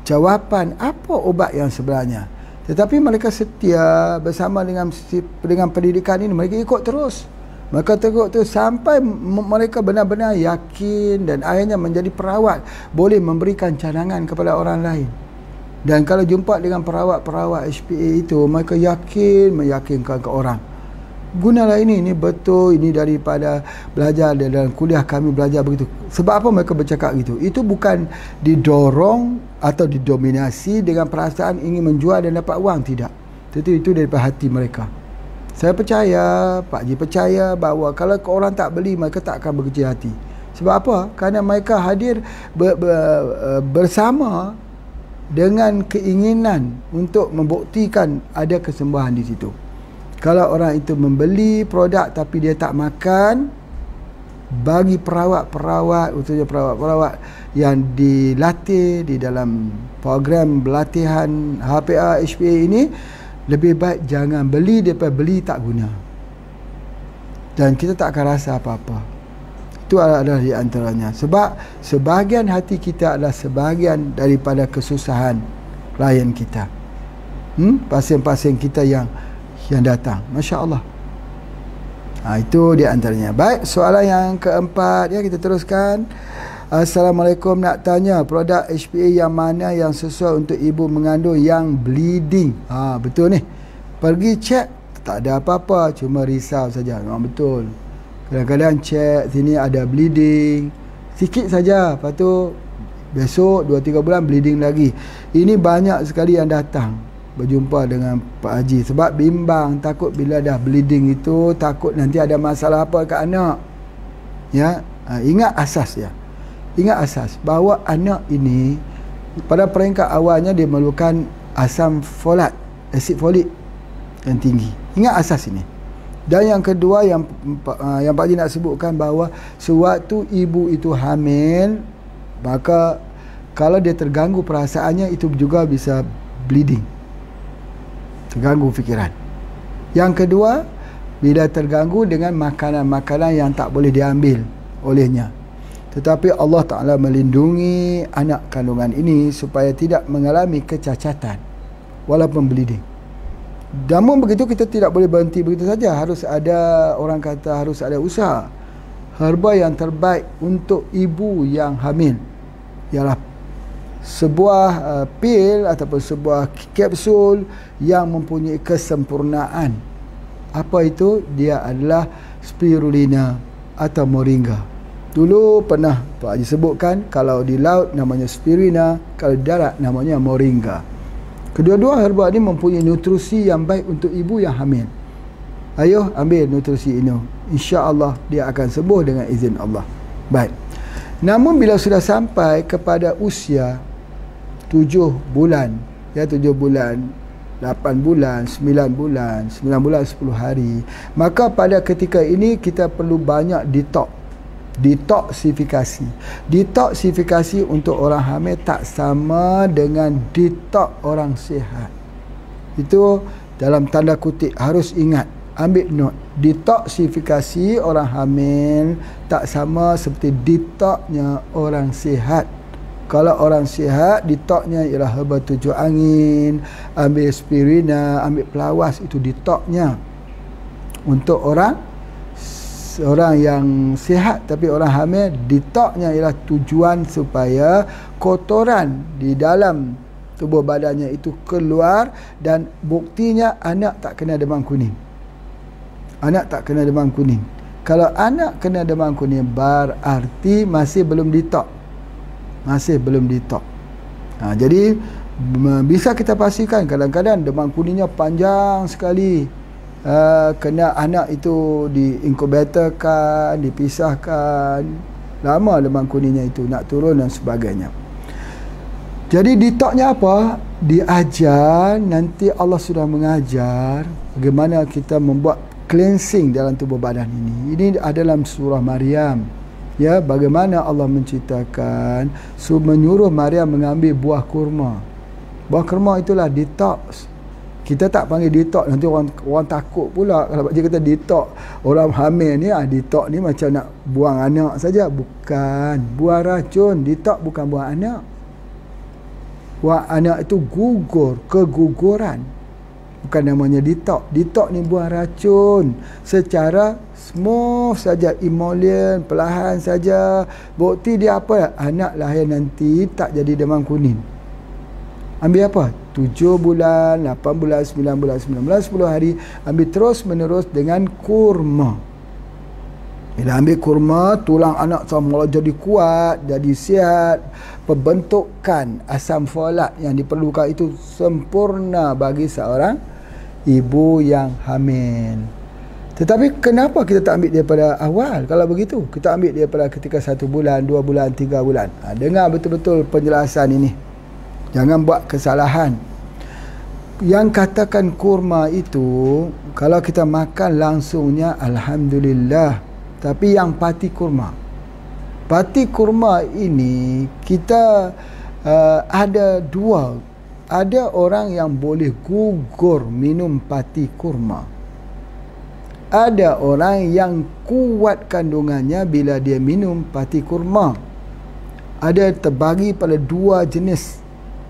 jawapan apa obat yang sebenarnya. Tetapi mereka setia bersama dengan pendidikan ini. Mereka ikut terus. Mereka tengok tu sampai mereka benar-benar yakin dan akhirnya menjadi perawat, boleh memberikan cadangan kepada orang lain. Dan kalau jumpa dengan perawat-perawat HPA itu, mereka meyakinkan ke orang. Gunalah ini betul, ini daripada belajar dalam kuliah kami belajar begitu. Sebab apa mereka bercakap gitu? Itu bukan didorong atau didominasi dengan perasaan ingin menjual dan dapat wang, tidak. Itu daripada hati mereka. Saya percaya, Pak Haji percaya bahawa kalau orang tak beli, mereka tak akan berkecil hati. Sebab apa? Kerana mereka hadir bersama dengan keinginan untuk membuktikan ada kesembuhan di situ. Kalau orang itu membeli produk tapi dia tak makan, bagi perawat-perawat, khususnya perawat-perawat yang dilatih di dalam program pelatihan HPA HPA ini, lebih baik jangan beli daripada beli tak guna. Dan kita tak akan rasa apa-apa. Itu adalah di antaranya. Sebab sebahagian hati kita adalah sebahagian daripada kesusahan klien kita. Pasien-pasien kita yang datang. Masya Allah. Itu di antaranya. Baik, soalan yang keempat ya, kita teruskan. Assalamualaikum, nak tanya produk HPA yang mana yang sesuai untuk ibu mengandung yang bleeding? Betul ni. Pergi cek, tak ada apa-apa, cuma risau saja. Memang betul. Kadang-kadang cek sini ada bleeding sikit saja, lepas tu besok 2-3 bulan bleeding lagi. Ini banyak sekali yang datang berjumpa dengan Pak Haji sebab bimbang, takut bila dah bleeding itu takut nanti ada masalah apa kat anak. Ya, ingat asas ya. Ingat asas bahawa anak ini pada peringkat awalnya dia memerlukan asam folat, asid folik yang tinggi. Ingat asas ini. Dan yang kedua yang Pak Haji nak sebutkan bahawa sewaktu ibu itu hamil, maka kalau dia terganggu perasaannya itu juga bisa bleeding. Terganggu fikiran. Yang kedua, bila terganggu dengan makanan-makanan yang tak boleh diambil olehnya. Tetapi Allah Ta'ala melindungi anak kandungan ini supaya tidak mengalami kecacatan walaupun bleeding. Namun begitu kita tidak boleh berhenti begitu saja. Harus ada, orang kata harus ada usaha. Herba yang terbaik untuk ibu yang hamil ialah sebuah pil ataupun sebuah kapsul yang mempunyai kesempurnaan. Apa itu? Dia adalah spirulina atau moringa. Dulu pernah Pak Haji sebutkan, kalau di laut namanya spirulina, kalau di darat namanya moringa. Kedua-dua herba ini mempunyai nutrisi yang baik untuk ibu yang hamil. Ayo ambil nutrisi ini, insya-Allah dia akan sembuh dengan izin Allah. Baik. Namun bila sudah sampai kepada usia 7 bulan, ya 7 bulan, 8 bulan, 9 bulan, 9 bulan 10 hari, maka pada ketika ini kita perlu banyak detoksifikasi. Detoksifikasi untuk orang hamil tak sama dengan detox orang sihat. Itu dalam tanda kutip, harus ingat, ambil note. Detoksifikasi orang hamil tak sama seperti detoxnya orang sihat. Kalau orang sihat, detoxnya ialah herba 7 angin, ambil spirulina, ambil pelawas, itu detoxnya. Untuk orang orang yang sihat tapi orang hamil, detoxnya ialah tujuan supaya kotoran di dalam tubuh badannya itu keluar, dan buktinya anak tak kena demam kuning. Anak tak kena demam kuning. Kalau anak kena demam kuning berarti masih belum detox. Masih belum detox. Jadi bisa kita pastikan kadang-kadang demam kuningnya panjang sekali. Kena anak itu diinkubatorkan, dipisahkan, lama demam kuningnya itu nak turun dan sebagainya. Jadi detoxnya apa? Diajar, nanti Allah sudah mengajar bagaimana kita membuat cleansing dalam tubuh badan ini. Ini ada dalam surah Maryam. Ya, bagaimana Allah menceritakan menyuruh Maryam mengambil buah kurma. Buah kurma itulah detox. Kita tak panggil detox, nanti orang takut pula kalau dia kata detox. Orang hamil ni detox ni macam nak buang anak saja. Bukan, buang racun. Detox bukan buang anak. Buang anak itu gugur, keguguran. Bukan namanya detox. Detox ni buang racun secara smooth saja, emollient, perlahan saja. Bukti dia apa? Anak lahir nanti tak jadi demam kuning. Ambil apa? 7 bulan, 8 bulan, 9 bulan, 9 bulan, 10 hari. Ambil terus menerus dengan kurma. Bila ambil kurma, tulang anak semula jadi kuat, jadi sihat. Pembentukan asam folat yang diperlukan itu sempurna bagi seorang ibu yang hamil. Tetapi kenapa kita tak ambil daripada awal? Kalau begitu, kita ambil daripada ketika 1 bulan, 2 bulan, 3 bulan. Dengar betul-betul penjelasan ini. Jangan buat kesalahan. Yang katakan kurma itu, kalau kita makan langsungnya, alhamdulillah. Tapi yang pati kurma. Pati kurma ini, kita ada dua. Ada orang yang boleh gugur minum pati kurma. Ada orang yang kuat kandungannya bila dia minum pati kurma. Ada terbagi pada dua jenis,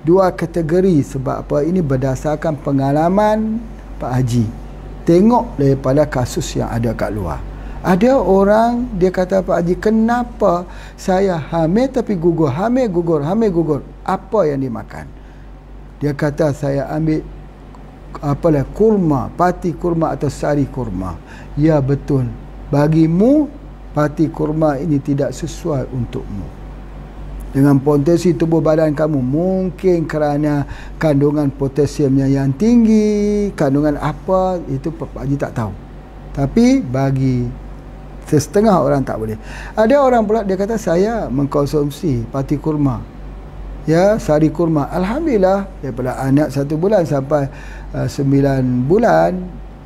dua kategori. Sebab apa? Ini berdasarkan pengalaman Pak Haji. Tengok daripada kasus yang ada kat luar. Ada orang dia kata, Pak Haji, kenapa saya hamil tapi gugur, hamil gugur, hamil gugur? Apa yang dimakan? Dia kata, saya ambil kurma, pati kurma atau sari kurma. Ya betul. Bagimu pati kurma ini tidak sesuai untukmu. Dengan potensi tubuh badan kamu, mungkin kerana kandungan potasiumnya yang tinggi, kandungan apa itu Pak Haji tak tahu. Tapi bagi setengah orang tak boleh. Ada orang pula dia kata, saya mengkonsumsi pati kurma, ya, sari kurma. Alhamdulillah, daripada anak 1 bulan sampai 9 bulan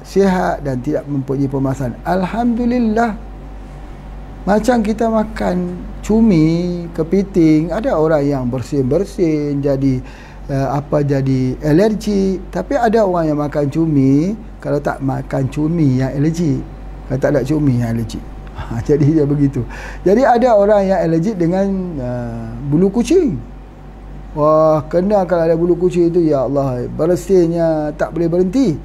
sihat dan tidak mempunyai permasalahan. Alhamdulillah. Macam kita makan cumi, kepiting, ada orang yang bersin-bersin jadi jadi alergi. Tapi ada orang yang makan cumi, kalau tak makan cumi yang alergi, kalau tak ada cumi yang alergi. Jadi dia begitu. Jadi ada orang yang alergi dengan bulu kucing. Wah, kena kalau ada bulu kucing itu, ya Allah, bersinnya tak boleh berhenti.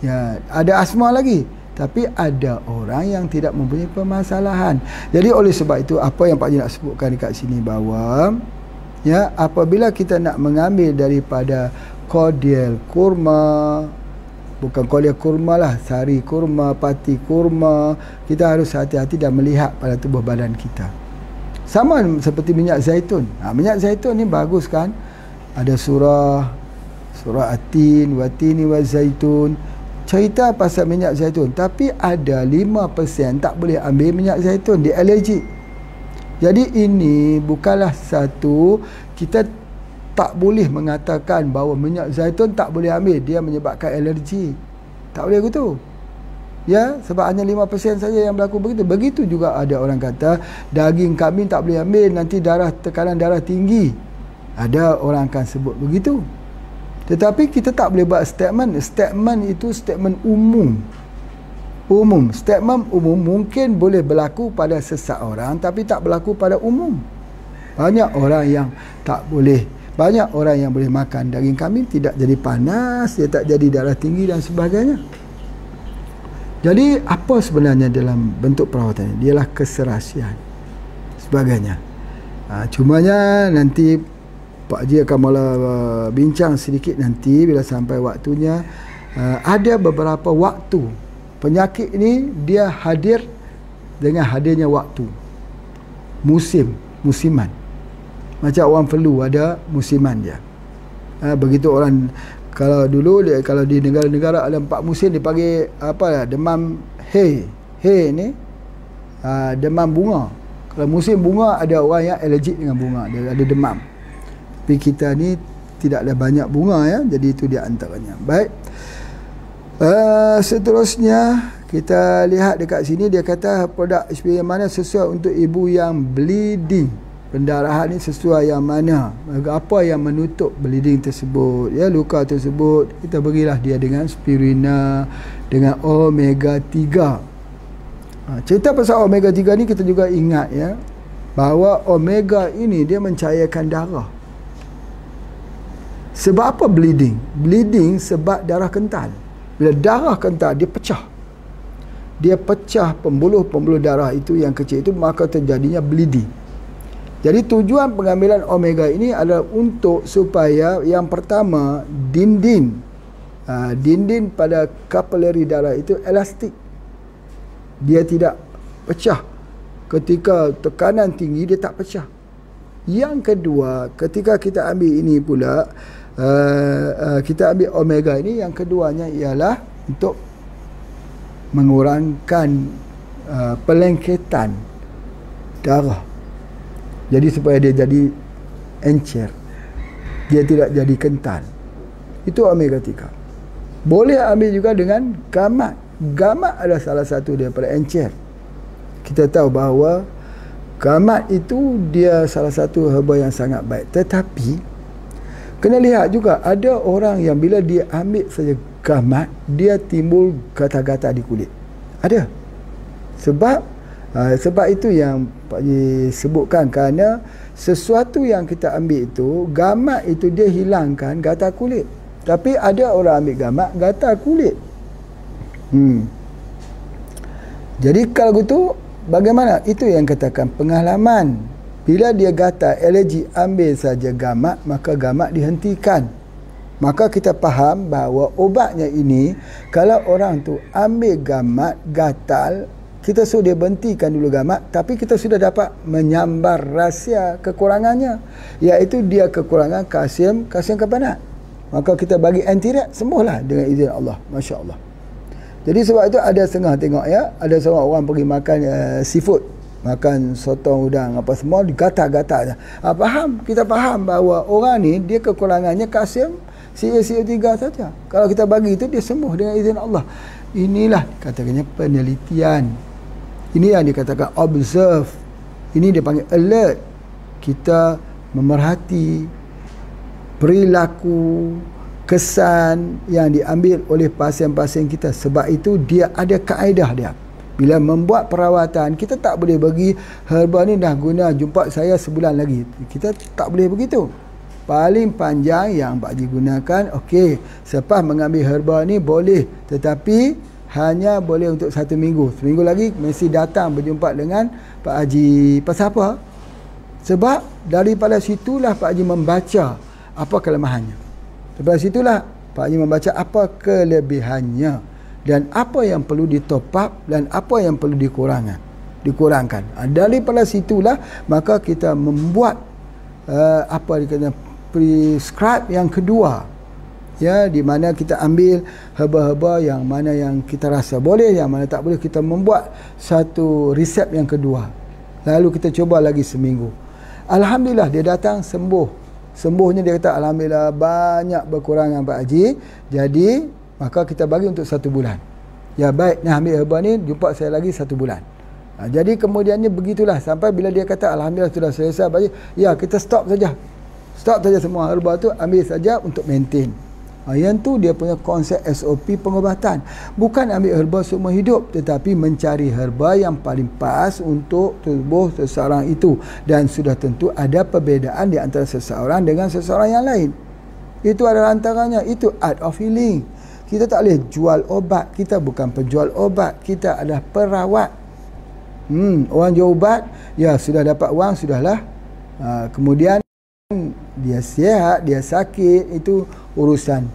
Ya, ada asma lagi. Tapi ada orang yang tidak mempunyai permasalahan. Jadi oleh sebab itu, apa yang Pak Haji nak sebutkan dekat sini, bahawa ya, apabila kita nak mengambil daripada cordial kurma, bukan cordial kurma lah, sari kurma, pati kurma, kita harus hati-hati dan melihat pada tubuh badan kita. Sama seperti minyak zaitun. Minyak zaitun ni bagus kan? Ada surah At-Tin, Wat-Tini wa Zaitun, cerita pasal minyak zaitun. Tapi ada 5% tak boleh ambil minyak zaitun, dia alergi. Jadi ini bukanlah satu, kita tak boleh mengatakan bahawa minyak zaitun tak boleh ambil, dia menyebabkan alergi. Tak boleh begitu. Ya, sebab hanya 5% saja yang berlaku begitu. Begitu juga ada orang kata daging kambing tak boleh ambil, nanti tekanan darah tinggi. Ada orang akan sebut begitu. Tetapi kita tak boleh buat statement. Statement itu statement umum. Statement umum mungkin boleh berlaku pada seseorang, tapi tak berlaku pada umum. Banyak orang yang tak boleh. Banyak orang yang boleh makan daging kambing tidak jadi panas, dia tak jadi darah tinggi dan sebagainya. Jadi apa sebenarnya dalam bentuk perawatan ini? Ialah keserasian sebagainya. Cumanya nanti Pak Haji akan mula bincang sedikit nanti bila sampai waktunya. Ada beberapa waktu penyakit ini dia hadir dengan hadirnya waktu, musiman. Macam orang flu ada musiman dia. Begitu orang, kalau dulu kalau di negara-negara ada 4 musim dipanggil apa, demam hay ni, demam bunga. Kalau musim bunga ada orang yang allergic dengan bunga, dia ada demam. Tapi kita ni tidak ada banyak bunga ya, jadi itu dia antaranya. Baik. Seterusnya kita lihat dekat sini dia kata produk HPA yang mana sesuai untuk ibu yang bleeding. Pendarahan ni sesuai yang mana, apa yang menutup bleeding tersebut, ya, luka tersebut. Kita berilah dia dengan spirulina, dengan omega 3. Cerita pasal omega 3 ni kita juga ingat ya, bahawa omega ini dia mencairkan darah. Sebab apa bleeding? Bleeding sebab darah kental. Bila darah kental dia pecah. Dia pecah pembuluh-pembuluh darah itu yang kecil itu, maka terjadinya bleeding. Jadi tujuan pengambilan omega ini adalah untuk supaya yang pertama dinding pada kapilari darah itu elastik. Dia tidak pecah. Ketika tekanan tinggi dia tak pecah. Yang kedua, ketika kita ambil ini pula, kita ambil omega ini, yang keduanya ialah untuk mengurangkan pelengketan darah. Jadi supaya dia jadi encer, dia tidak jadi kental. Itu omega 3. Boleh ambil juga dengan gamat. Gamat adalah salah satu daripada encer. Kita tahu bahawa gamat itu dia salah satu herba yang sangat baik. Tetapi kena lihat juga, ada orang yang bila dia ambil saja gamat, dia timbul gatal-gatal di kulit. Ada. Sebab itu yang Pak Haji sebutkan, kerana sesuatu yang kita ambil itu, gamat itu dia hilangkan gatal kulit. Tapi ada orang ambil gamat, gatal kulit. Jadi kalau gitu bagaimana? Itu yang katakan pengalaman. Bila dia gatal, alergi, ambil saja gamat, maka gamat dihentikan. Maka kita faham bahawa obatnya ini, kalau orang tu ambil gamat, gatal, kita suruh dia berhentikan dulu gamat, tapi kita sudah dapat menyambar rahsia kekurangannya, iaitu dia kekurangan kalsium karbonat. Maka kita bagi antiret, sembuhlah dengan izin Allah. Masya Allah. Jadi sebab itu ada setengah tengok ya, ada seorang orang pergi makan seafood, makan sotong udang apa semua, gatal-gatal. Faham? Kita faham bahawa orang ni dia kekurangannya kalsium CO3 saja. Kalau kita bagi itu, dia sembuh dengan izin Allah. Inilah dikatakannya penelitian. Ini yang dikatakan observe. Ini dia panggil alert. Kita memerhati perilaku, kesan yang diambil oleh pasien-pasien kita. Sebab itu dia ada kaedah dia. Bila membuat perawatan, kita tak boleh bagi herba ni dah guna jumpa saya sebulan lagi. Kita tak boleh begitu. Paling panjang yang Pak Haji gunakan, okey, selepas mengambil herba ni boleh, tetapi hanya boleh untuk 1 minggu. Seminggu lagi mesti datang berjumpa dengan Pak Haji. Pasal apa? Sebab daripada situlah Pak Haji membaca apa kelemahannya. Daripada situlah Pak Haji membaca apa kelebihannya dan apa yang perlu ditop up dan apa yang perlu dikurangkan. Daripada situlah maka kita membuat apa dikatakan prescribe yang kedua, ya, di mana kita ambil herba-herba yang mana yang kita rasa boleh, yang mana tak boleh. Kita membuat satu resep yang kedua, lalu kita cuba lagi seminggu. Alhamdulillah dia datang sembuh. Sembuhnya dia kata alhamdulillah banyak berkurangan Pak Haji. Jadi maka kita bagi untuk 1 bulan. Ya baik, nak ambil herba ni, jumpa saya lagi 1 bulan. Jadi kemudiannya begitulah sampai bila dia kata alhamdulillah sudah selesai Pak Haji, ya kita stop saja semua herba tu, ambil saja untuk maintain. Yang tu dia punya konsep SOP pengobatan. Bukan ambil herba seumur hidup, tetapi mencari herba yang paling pas untuk tubuh seseorang itu. Dan sudah tentu ada perbezaan di antara seseorang dengan seseorang yang lain. Itu adalah antaranya, itu art of healing. Kita tak boleh jual obat. Kita bukan penjual obat, kita adalah perawat. Orang jual ubat, ya sudah dapat wang, sudahlah. Kemudian dia sihat, dia sakit, itu urusan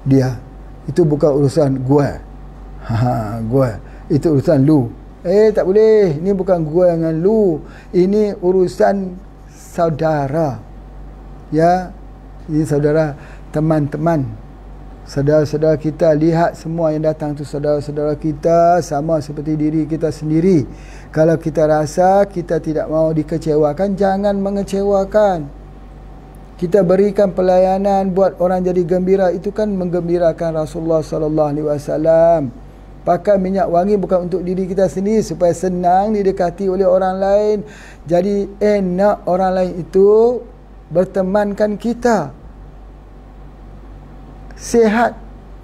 dia. Itu bukan urusan gua. Gua. Itu urusan lu. Tak boleh. Ini bukan gua dengan lu. Ini urusan saudara. Ya. Ini saudara, teman-teman. Saudara-saudara kita, lihat semua yang datang tu saudara-saudara kita, sama seperti diri kita sendiri. Kalau kita rasa kita tidak mahu dikecewakan, jangan mengecewakan. Kita berikan pelayanan buat orang jadi gembira, itu kan menggembirakan Rasulullah sallallahu alaihi wasallam. Pakai minyak wangi bukan untuk diri kita sendiri, supaya senang didekati oleh orang lain. Jadi enak orang lain itu bertemankan kita. Sihat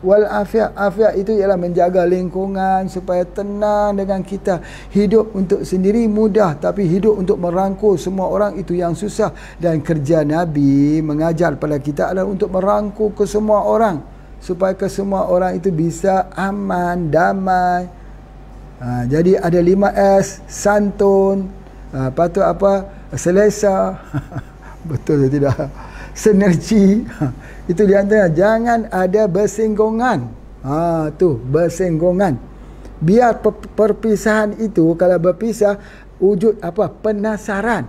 wal afiat. Afiat itu ialah menjaga lingkungan supaya tenang dengan kita. Hidup untuk sendiri mudah, tapi hidup untuk merangkul semua orang itu yang susah. Dan kerja Nabi mengajar pada kita adalah untuk merangkul ke semua orang, supaya ke semua orang itu bisa aman, damai. Jadi ada 5S, santun, patut apa, selesa. Betul atau tidak? Sinergi. Itu di antara. Jangan ada bersinggungan. Tu bersinggungan. Biar perpisahan itu, kalau berpisah, wujud apa? Penasaran.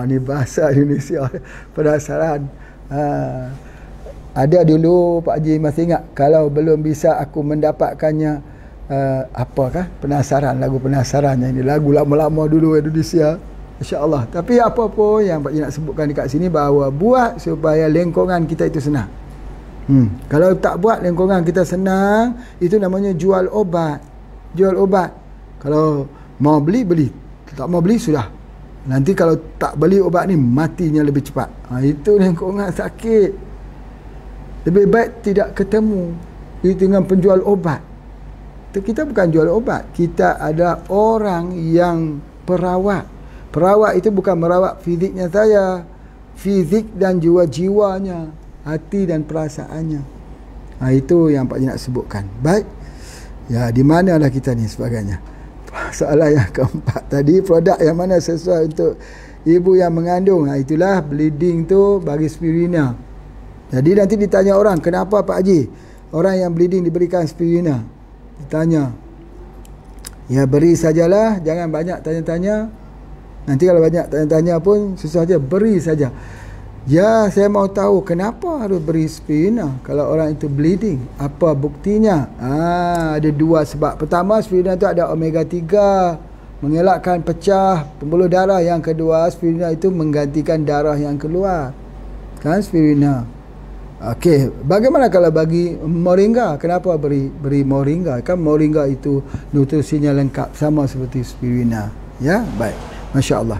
Ni bahasa Indonesia. Penasaran. Ada dulu Pak Haji masih ingat, kalau belum bisa aku mendapatkannya, apakah? Penasaran. Lagu Penasaran. Ini lagu lama-lama dulu Indonesia. InsyaAllah. Tapi apa pun yang Pak Haji nak sebutkan dekat sini, bahawa buat supaya lingkungan kita itu senang. Kalau tak buat lingkungan kita senang, itu namanya jual obat. Jual obat. Kalau mau beli, beli. Tak mau beli, sudah. Nanti kalau tak beli obat ni, matinya lebih cepat. Itu lingkungan sakit. Lebih baik tidak ketemu. Itu dengan penjual obat. Kita bukan jual obat. Kita ada orang yang perawat. Perawat itu bukan merawat fiziknya saya, fizik dan jiwa-jiwanya, hati dan perasaannya. Itu yang Pak Haji nak sebutkan. Baik. Ya, di manalah kita ni sebagainya. Soalan yang keempat tadi, produk yang mana sesuai untuk ibu yang mengandung. Itulah bleeding tu bagi spirulina. Jadi nanti ditanya orang, kenapa Pak Haji orang yang bleeding diberikan spirulina? Ditanya. Ya, beri sajalah, jangan banyak tanya-tanya. Nanti kalau banyak tanya-tanya pun susah saja, beri saja. Ya, saya mau tahu kenapa harus beri spirulina kalau orang itu bleeding. Apa buktinya? Ada dua sebab. Pertama, spirulina itu ada omega 3, mengelakkan pecah pembuluh darah. Yang kedua, spirulina itu menggantikan darah yang keluar. Kan spirulina. Okey, bagaimana kalau bagi moringa? Kenapa beri moringa? Kan moringa itu nutrisinya lengkap sama seperti spirulina. Ya, baik. Masya Allah.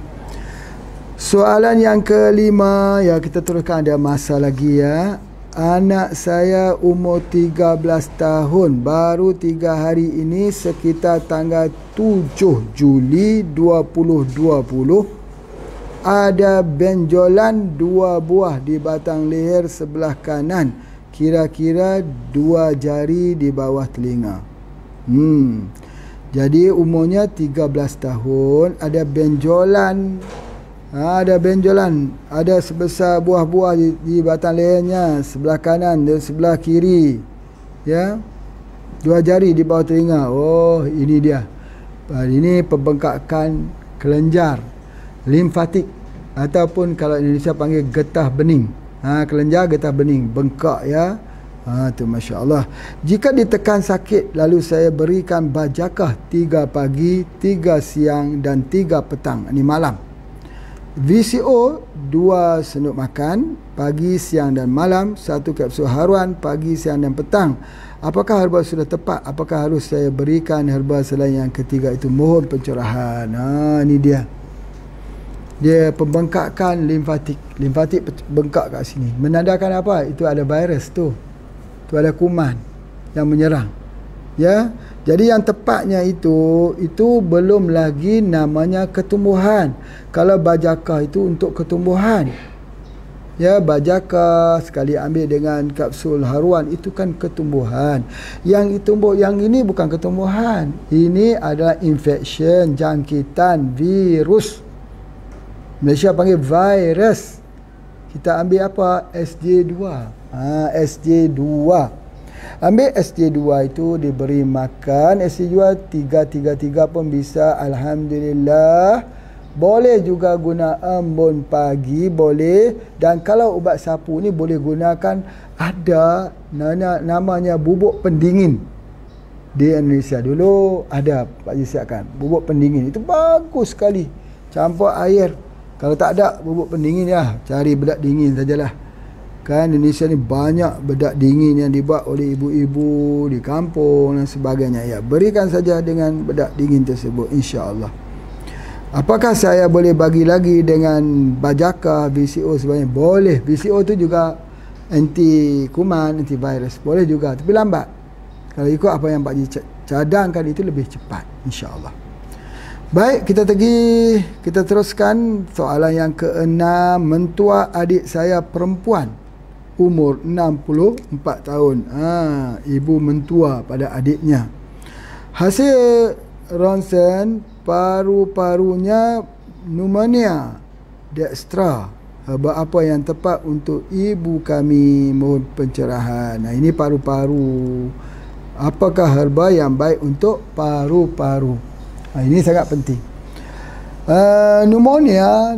Soalan yang kelima, ya kita teruskan, ada masa lagi ya. Anak saya umur 13 tahun, baru 3 hari ini sekitar tanggal 7 Juli 2020 ada benjolan 2 buah di batang leher sebelah kanan, kira-kira 2 jari di bawah telinga. Jadi umurnya 13 tahun, ada benjolan. Ada benjolan, ada sebesar buah-buah di batang lehernya, sebelah kanan dan sebelah kiri. Ya. 2 jari di bawah telinga. Oh, ini dia. Ini pembengkakan kelenjar limfatik, ataupun kalau Indonesia panggil getah bening. Kelenjar getah bening, bengkak ya. Tu Masya Allah. Jika ditekan sakit, lalu saya berikan bajakah 3 pagi, 3 siang dan 3 petang. Ini malam. VCO 2 sendok makan pagi, siang dan malam, 1 kapsul haruan pagi, siang dan petang. Apakah herba sudah tepat? Apakah harus saya berikan herba selain yang ketiga itu? Mohon pencerahan. Ini dia. Dia pembengkakan limfatik. Limfatik bengkak kat sini. Menandakan apa? Itu ada virus tu. Itu ada kuman yang menyerang. Ya. Jadi yang tepatnya itu belum lagi namanya ketumbuhan. Kalau bajakah itu untuk ketumbuhan. Ya, bajaka sekali ambil dengan kapsul haruan itu kan ketumbuhan. Yang ini bukan ketumbuhan. Ini adalah infection, jangkitan virus. Malaysia panggil virus. Kita ambil apa? SJ2. SJ2. Ambil SJ2 itu diberi makan. SJ2 3 pun bisa. Alhamdulillah. Boleh juga guna embun pagi, boleh. Dan kalau ubat sapu ni boleh gunakan, ada namanya bubuk pendingin. Di Indonesia dulu ada, Pak Haji siapkan bubuk pendingin. Itu bagus sekali. Campur air. Kalau tak ada bubuk pendingin ya, cari bedak dingin sajalah. Kan Indonesia ni banyak bedak dingin yang dibuat oleh ibu-ibu di kampung dan sebagainya. Ya, berikan saja dengan bedak dingin tersebut, insya-Allah. Apakah saya boleh bagi lagi dengan bajaka VCO sebenarnya? Boleh. VCO tu juga anti kuman, antivirus. Boleh juga, tapi lambat. Kalau ikut apa yang Pak Haji cadangkan itu lebih cepat, insya-Allah. Baik, kita teruskan soalan yang ke-6. Mentua adik saya perempuan, umur 64 tahun. Ibu mentua pada adiknya. Hasil ronsen paru-parunya pneumonia, dextra. Apa yang tepat untuk ibu kami? Mohon pencerahan. Ini paru-paru. Apakah herba yang baik untuk paru-paru? Ini sangat penting. Pneumonia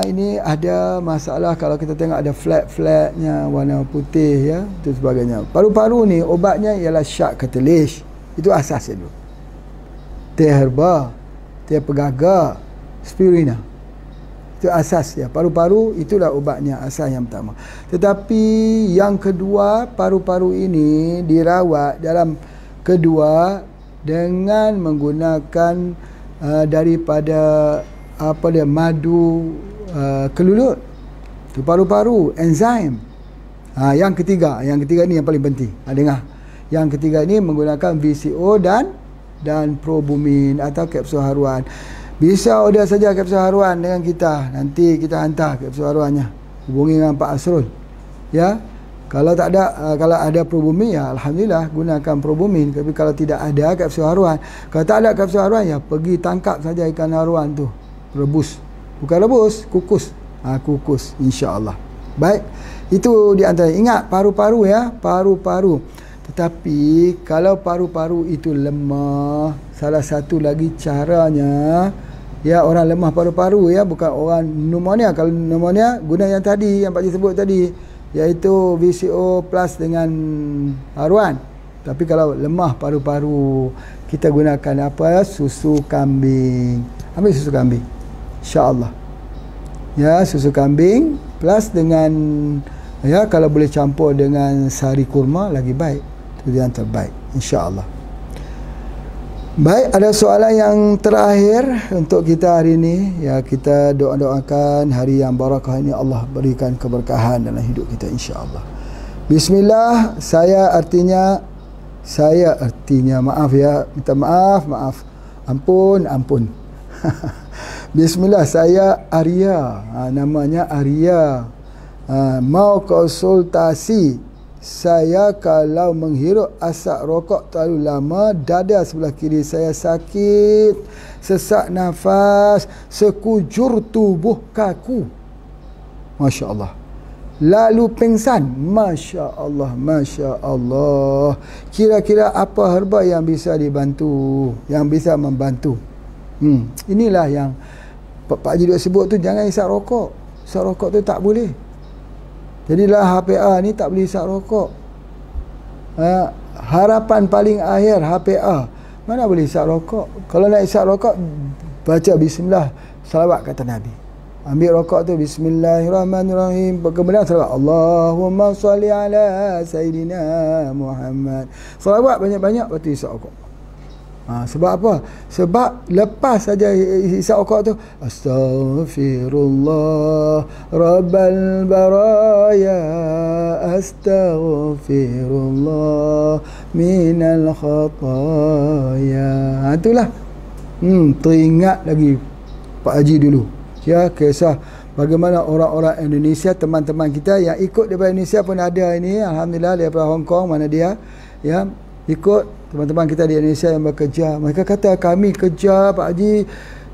ini ada masalah. Kalau kita tengok ada flat-flatnya warna putih, ya, itu sebagainya. Paru-paru ni obatnya ialah syak cartilage. Itu asas dulu. Teh herba, teh pegaga, spirulina. Itu asas ya. Paru-paru itulah obatnya, asas yang pertama. Tetapi yang kedua, paru-paru ini dirawat dalam kedua dengan menggunakan daripada madu kelulut. Itu paru-paru, enzim. Yang ketiga ni yang paling penting. Dengar. Yang ketiga ni menggunakan VCO dan probumin atau kapsul haruan. Bisa order saja kapsul haruan dengan kita. Nanti kita hantar kapsul haruannya. Hubungi dengan Pak Asrul. Ya. Kalau tak ada, kalau ada probumin, ya alhamdulillah gunakan probumin. Tapi kalau tidak ada kapsul haruan, kalau tak ada kapsul haruan, ya pergi tangkap saja ikan haruan tu. Rebus. Bukan rebus, kukus. Kukus, insya-Allah. Baik. Itu di antara. Ingat paru-paru ya, paru-paru. Tetapi kalau paru-paru itu lemah, salah satu lagi caranya, ya, orang lemah paru-paru ya, bukan orang pneumonia. Kalau pneumonia guna yang tadi, yang Pak Haji sebut tadi, iaitu VCO plus dengan haruan. Tapi kalau lemah paru-paru, kita gunakan apa? Susu kambing. Ambil susu kambing, insya-Allah. Ya, susu kambing plus dengan, ya, kalau boleh campur dengan sari kurma lagi baik. Itu yang terbaik, insya-Allah. Baik, ada soalan yang terakhir untuk kita hari ini. Ya, kita doakan hari yang barakah ini Allah berikan keberkahan dalam hidup kita, insya-Allah. Bismillah, saya artinya maaf ya, minta maaf. Ampun. Bismillah, saya Arya. Namanya Arya. Mau konsultasi. Saya kalau menghirup asap rokok terlalu lama, dada sebelah kiri saya sakit, sesak nafas, sekujur tubuh kaku. Masya Allah. Lalu pingsan. Masya Allah, Masya Allah. Kira-kira apa herba yang bisa dibantu, yang bisa membantu? Inilah yang Pak Haji sebut tu, jangan isap rokok. Isap rokok tu tak boleh. Jadilah HPA ni tak boleh hisap rokok. Harapan paling akhir HPA, mana boleh hisap rokok? Kalau nak hisap rokok, baca bismillah, salawat kata Nabi. Ambil rokok tu, bismillahirrahmanirrahim, kemudian salawat, Allahumma salli ala Sayyidina Muhammad. Salawat banyak-banyak, lepas tu hisap rokok. Sebab apa? Sebab lepas saja hisap rokok tu, astaghfirullah rabbal baraya, astaghfirullah minal khataya. Itulah. Teringat lagi Pak Haji dulu, ya, kisah bagaimana orang-orang Indonesia, teman-teman kita yang ikut daripada Indonesia pun ada ini, alhamdulillah, daripada Hong Kong, mana dia ya, ikut teman-teman kita di Indonesia yang bekerja. Mereka kata, kami kerja Pak Haji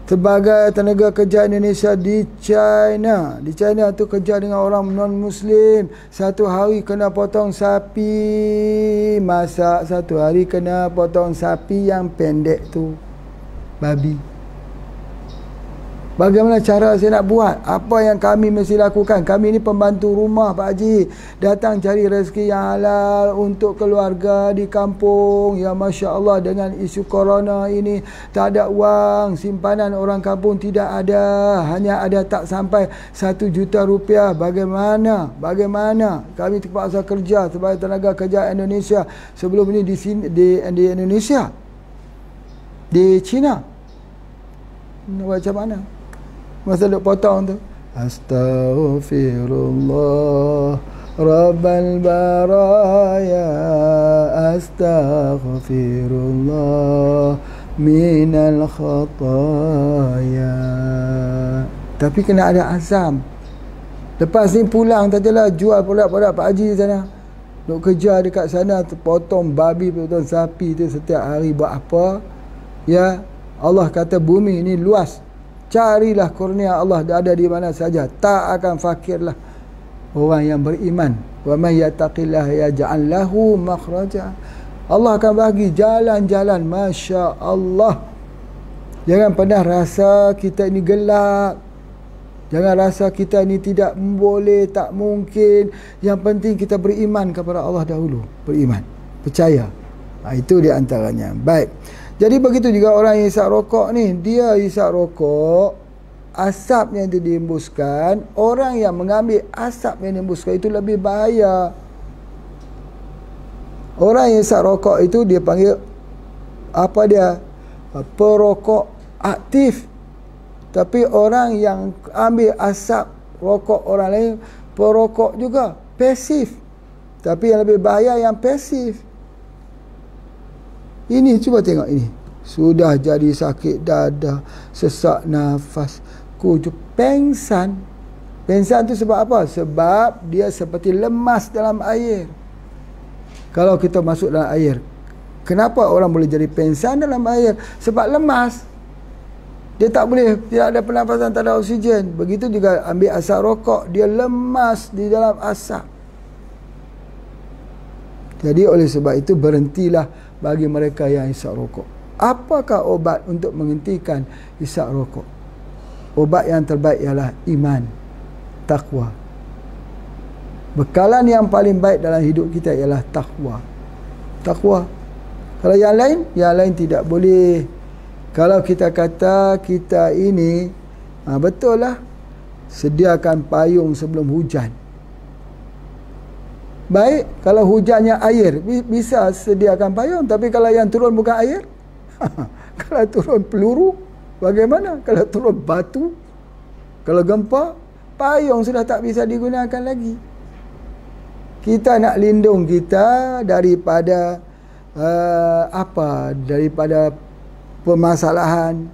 sebagai tenaga kerja Indonesia di China. Di China tu kerja dengan orang non-Muslim. Satu hari kena potong sapi, masak. Satu hari kena potong sapi yang pendek tu, babi. Bagaimana cara saya nak buat? Apa yang kami mesti lakukan? Kami ni pembantu rumah Pak Haji, datang cari rezeki yang halal untuk keluarga di kampung. Ya Masya Allah, dengan isu corona ini tak ada wang, simpanan orang kampung tidak ada, hanya ada tak sampai 1 juta rupiah. Bagaimana kami terpaksa kerja sebagai tenaga kerja Indonesia sebelum ini di Indonesia, di China. Macam mana masa duk potong tu, astaghfirullah rabbal baraya, astaghfirullah minal khataya. Tapi kena ada azam. Lepas ni pulang tadilah jual produk-produk Pak Haji sana, duk kerja dekat sana, potong babi, potong sapi tu setiap hari. Buat apa? Ya, Allah kata bumi ini luas, carilah kurnia Allah ada di mana saja, tak akan fakirlah orang yang beriman. Wa may yattaqillaha yaj'al lahu makhraja. Allah akan bagi jalan-jalan. Masya Allah. Jangan pernah rasa kita ini gelap, jangan rasa kita ini tidak boleh, tak mungkin. Yang penting kita beriman kepada Allah dahulu, beriman, percaya. Itu di antaranya. Baik. Jadi begitu juga orang yang hisap rokok ni, dia hisap rokok, asap yang dihembuskan, orang yang mengambil asap yang dihembuskan itu lebih bahaya. Orang yang hisap rokok itu dia panggil apa dia? Perokok aktif. Tapi orang yang ambil asap rokok orang lain, perokok juga, pasif. Tapi yang lebih bahaya yang pasif. Ini cuba tengok ini. Sudah jadi sakit dada, sesak nafas, pengsan. Pengsan tu sebab apa? Sebab dia seperti lemas dalam air. Kalau kita masuk dalam air, kenapa orang boleh jadi pengsan dalam air? Sebab lemas. Dia tak boleh, tidak ada pernafasan, tak ada oksigen. Begitu juga ambil asap rokok, dia lemas di dalam asap. Jadi oleh sebab itu berhentilah bagi mereka yang hisap rokok. Apakah obat untuk menghentikan hisap rokok? Obat yang terbaik ialah iman, takwa. Bekalan yang paling baik dalam hidup kita ialah takwa. Takwa. Kalau yang lain tidak boleh. Kalau kita kata kita ini betul lah, sediakan payung sebelum hujan. Baik, kalau hujannya air, bisa sediakan payung. Tapi kalau yang turun bukan air, kalau turun peluru, bagaimana? Kalau turun batu, kalau gempa, payung sudah tak bisa digunakan lagi. Kita nak lindung kita daripada daripada permasalahan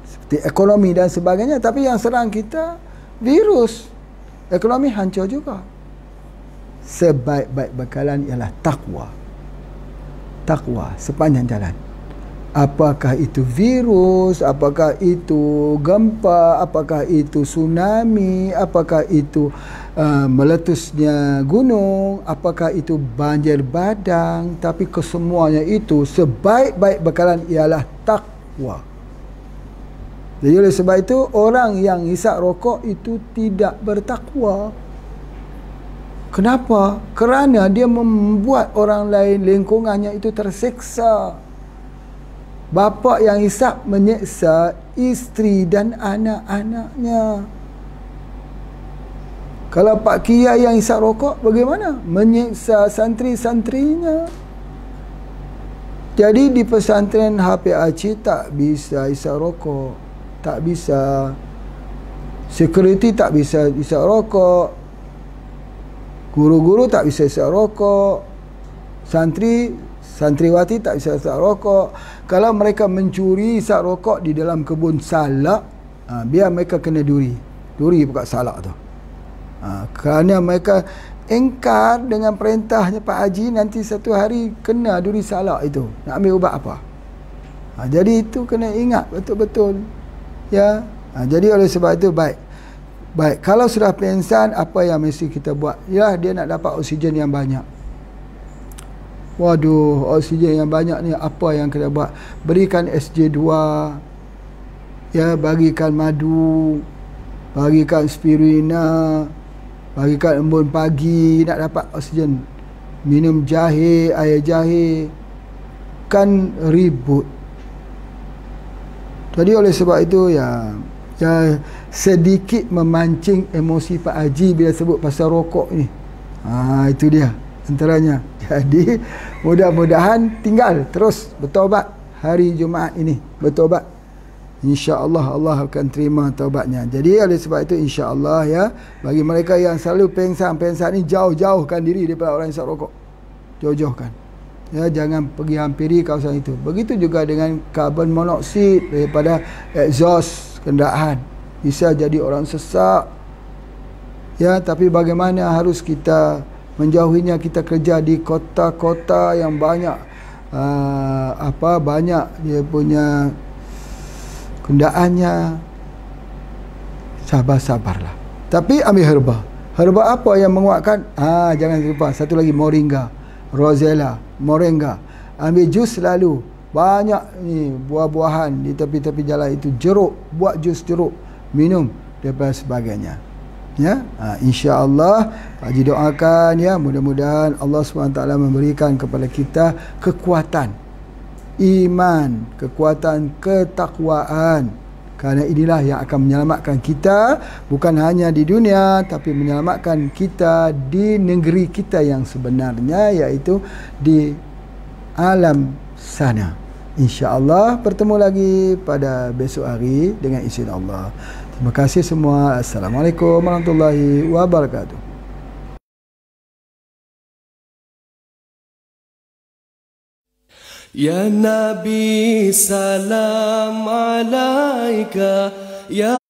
seperti ekonomi dan sebagainya. Tapi yang serang kita virus, ekonomi hancur juga. Sebaik-baik bekalan ialah takwa. Takwa sepanjang jalan. Apakah itu virus, apakah itu gempa, apakah itu tsunami, apakah itu meletusnya gunung, apakah itu banjir bandang, tapi kesemuanya itu sebaik-baik bekalan ialah takwa. Jadi oleh sebab itu orang yang hisap rokok itu tidak bertakwa. Kenapa? Kerana dia membuat orang lain, lingkungannya itu terseksa. Bapa yang hisap menyeksa isteri dan anak-anaknya. Kalau Pak Kiai yang hisap rokok, bagaimana? Menyeksa santri-santrinya. Jadi di pesantren HPAC tak bisa hisap rokok. Tak bisa. Security tak bisa hisap rokok. Guru-guru tak bisa hisap rokok. Santriwati tak bisa hisap rokok. Kalau mereka mencuri hisap rokok di dalam kebun salak, Biar mereka kena duri buka salak tu. Kerana mereka engkar dengan perintahnya Pak Haji, nanti satu hari kena duri salak itu. Nak ambil ubat apa? Jadi itu kena ingat betul-betul. Ya. Jadi oleh sebab itu baik. Kalau sudah pingsan, apa yang mesti kita buat? Ya, dia nak dapat oksigen yang banyak. Waduh, oksigen yang banyak ni apa yang kena buat? Berikan SJ2. Ya, bagikan madu, bagikan spirulina, bagikan embun pagi nak dapat oksigen. Minum jahe, air jahe. Kan ribut. Jadi oleh sebab itu ya sedikit memancing emosi Pak Haji bila sebut pasal rokok ni. Itu dia antaranya. Jadi mudah-mudahan tinggal terus bertaubat hari Jumaat ini, bertaubat. InsyaAllah Allah akan terima taubatnya. Jadi oleh sebab itu insyaAllah ya, bagi mereka yang selalu pengsan ni, jauhkan diri daripada orang yang isap rokok. Jauhkan. Ya, jangan pergi hampiri kawasan itu. Begitu juga dengan karbon monoksida daripada exhaust kenderaan. Bisa jadi orang sesak. Ya, tapi bagaimana harus kita menjauhinya? Kita kerja di kota-kota yang banyak banyak dia punya kenderaannya. Sabar-sabarlah. Tapi ambil herba. Herba apa yang menguatkan? Jangan lupa satu lagi, moringa, rosella, moringa. Ambil jus selalu. Banyak ni buah-buahan di tepi-tepi jalan itu, jeruk, buat jus jeruk, minum dan sebagainya. Ya, insya-Allah Haji doakan ya, mudah-mudahan Allah SWT memberikan kepada kita kekuatan iman, kekuatan ketakwaan. Kerana inilah yang akan menyelamatkan kita bukan hanya di dunia, tapi menyelamatkan kita di negeri kita yang sebenarnya, iaitu di alam sana. InsyaAllah bertemu lagi pada besok hari dengan izin Allah. Terima kasih semua. Assalamualaikum warahmatullahi wabarakatuh. Ya Nabi salam alaika, ya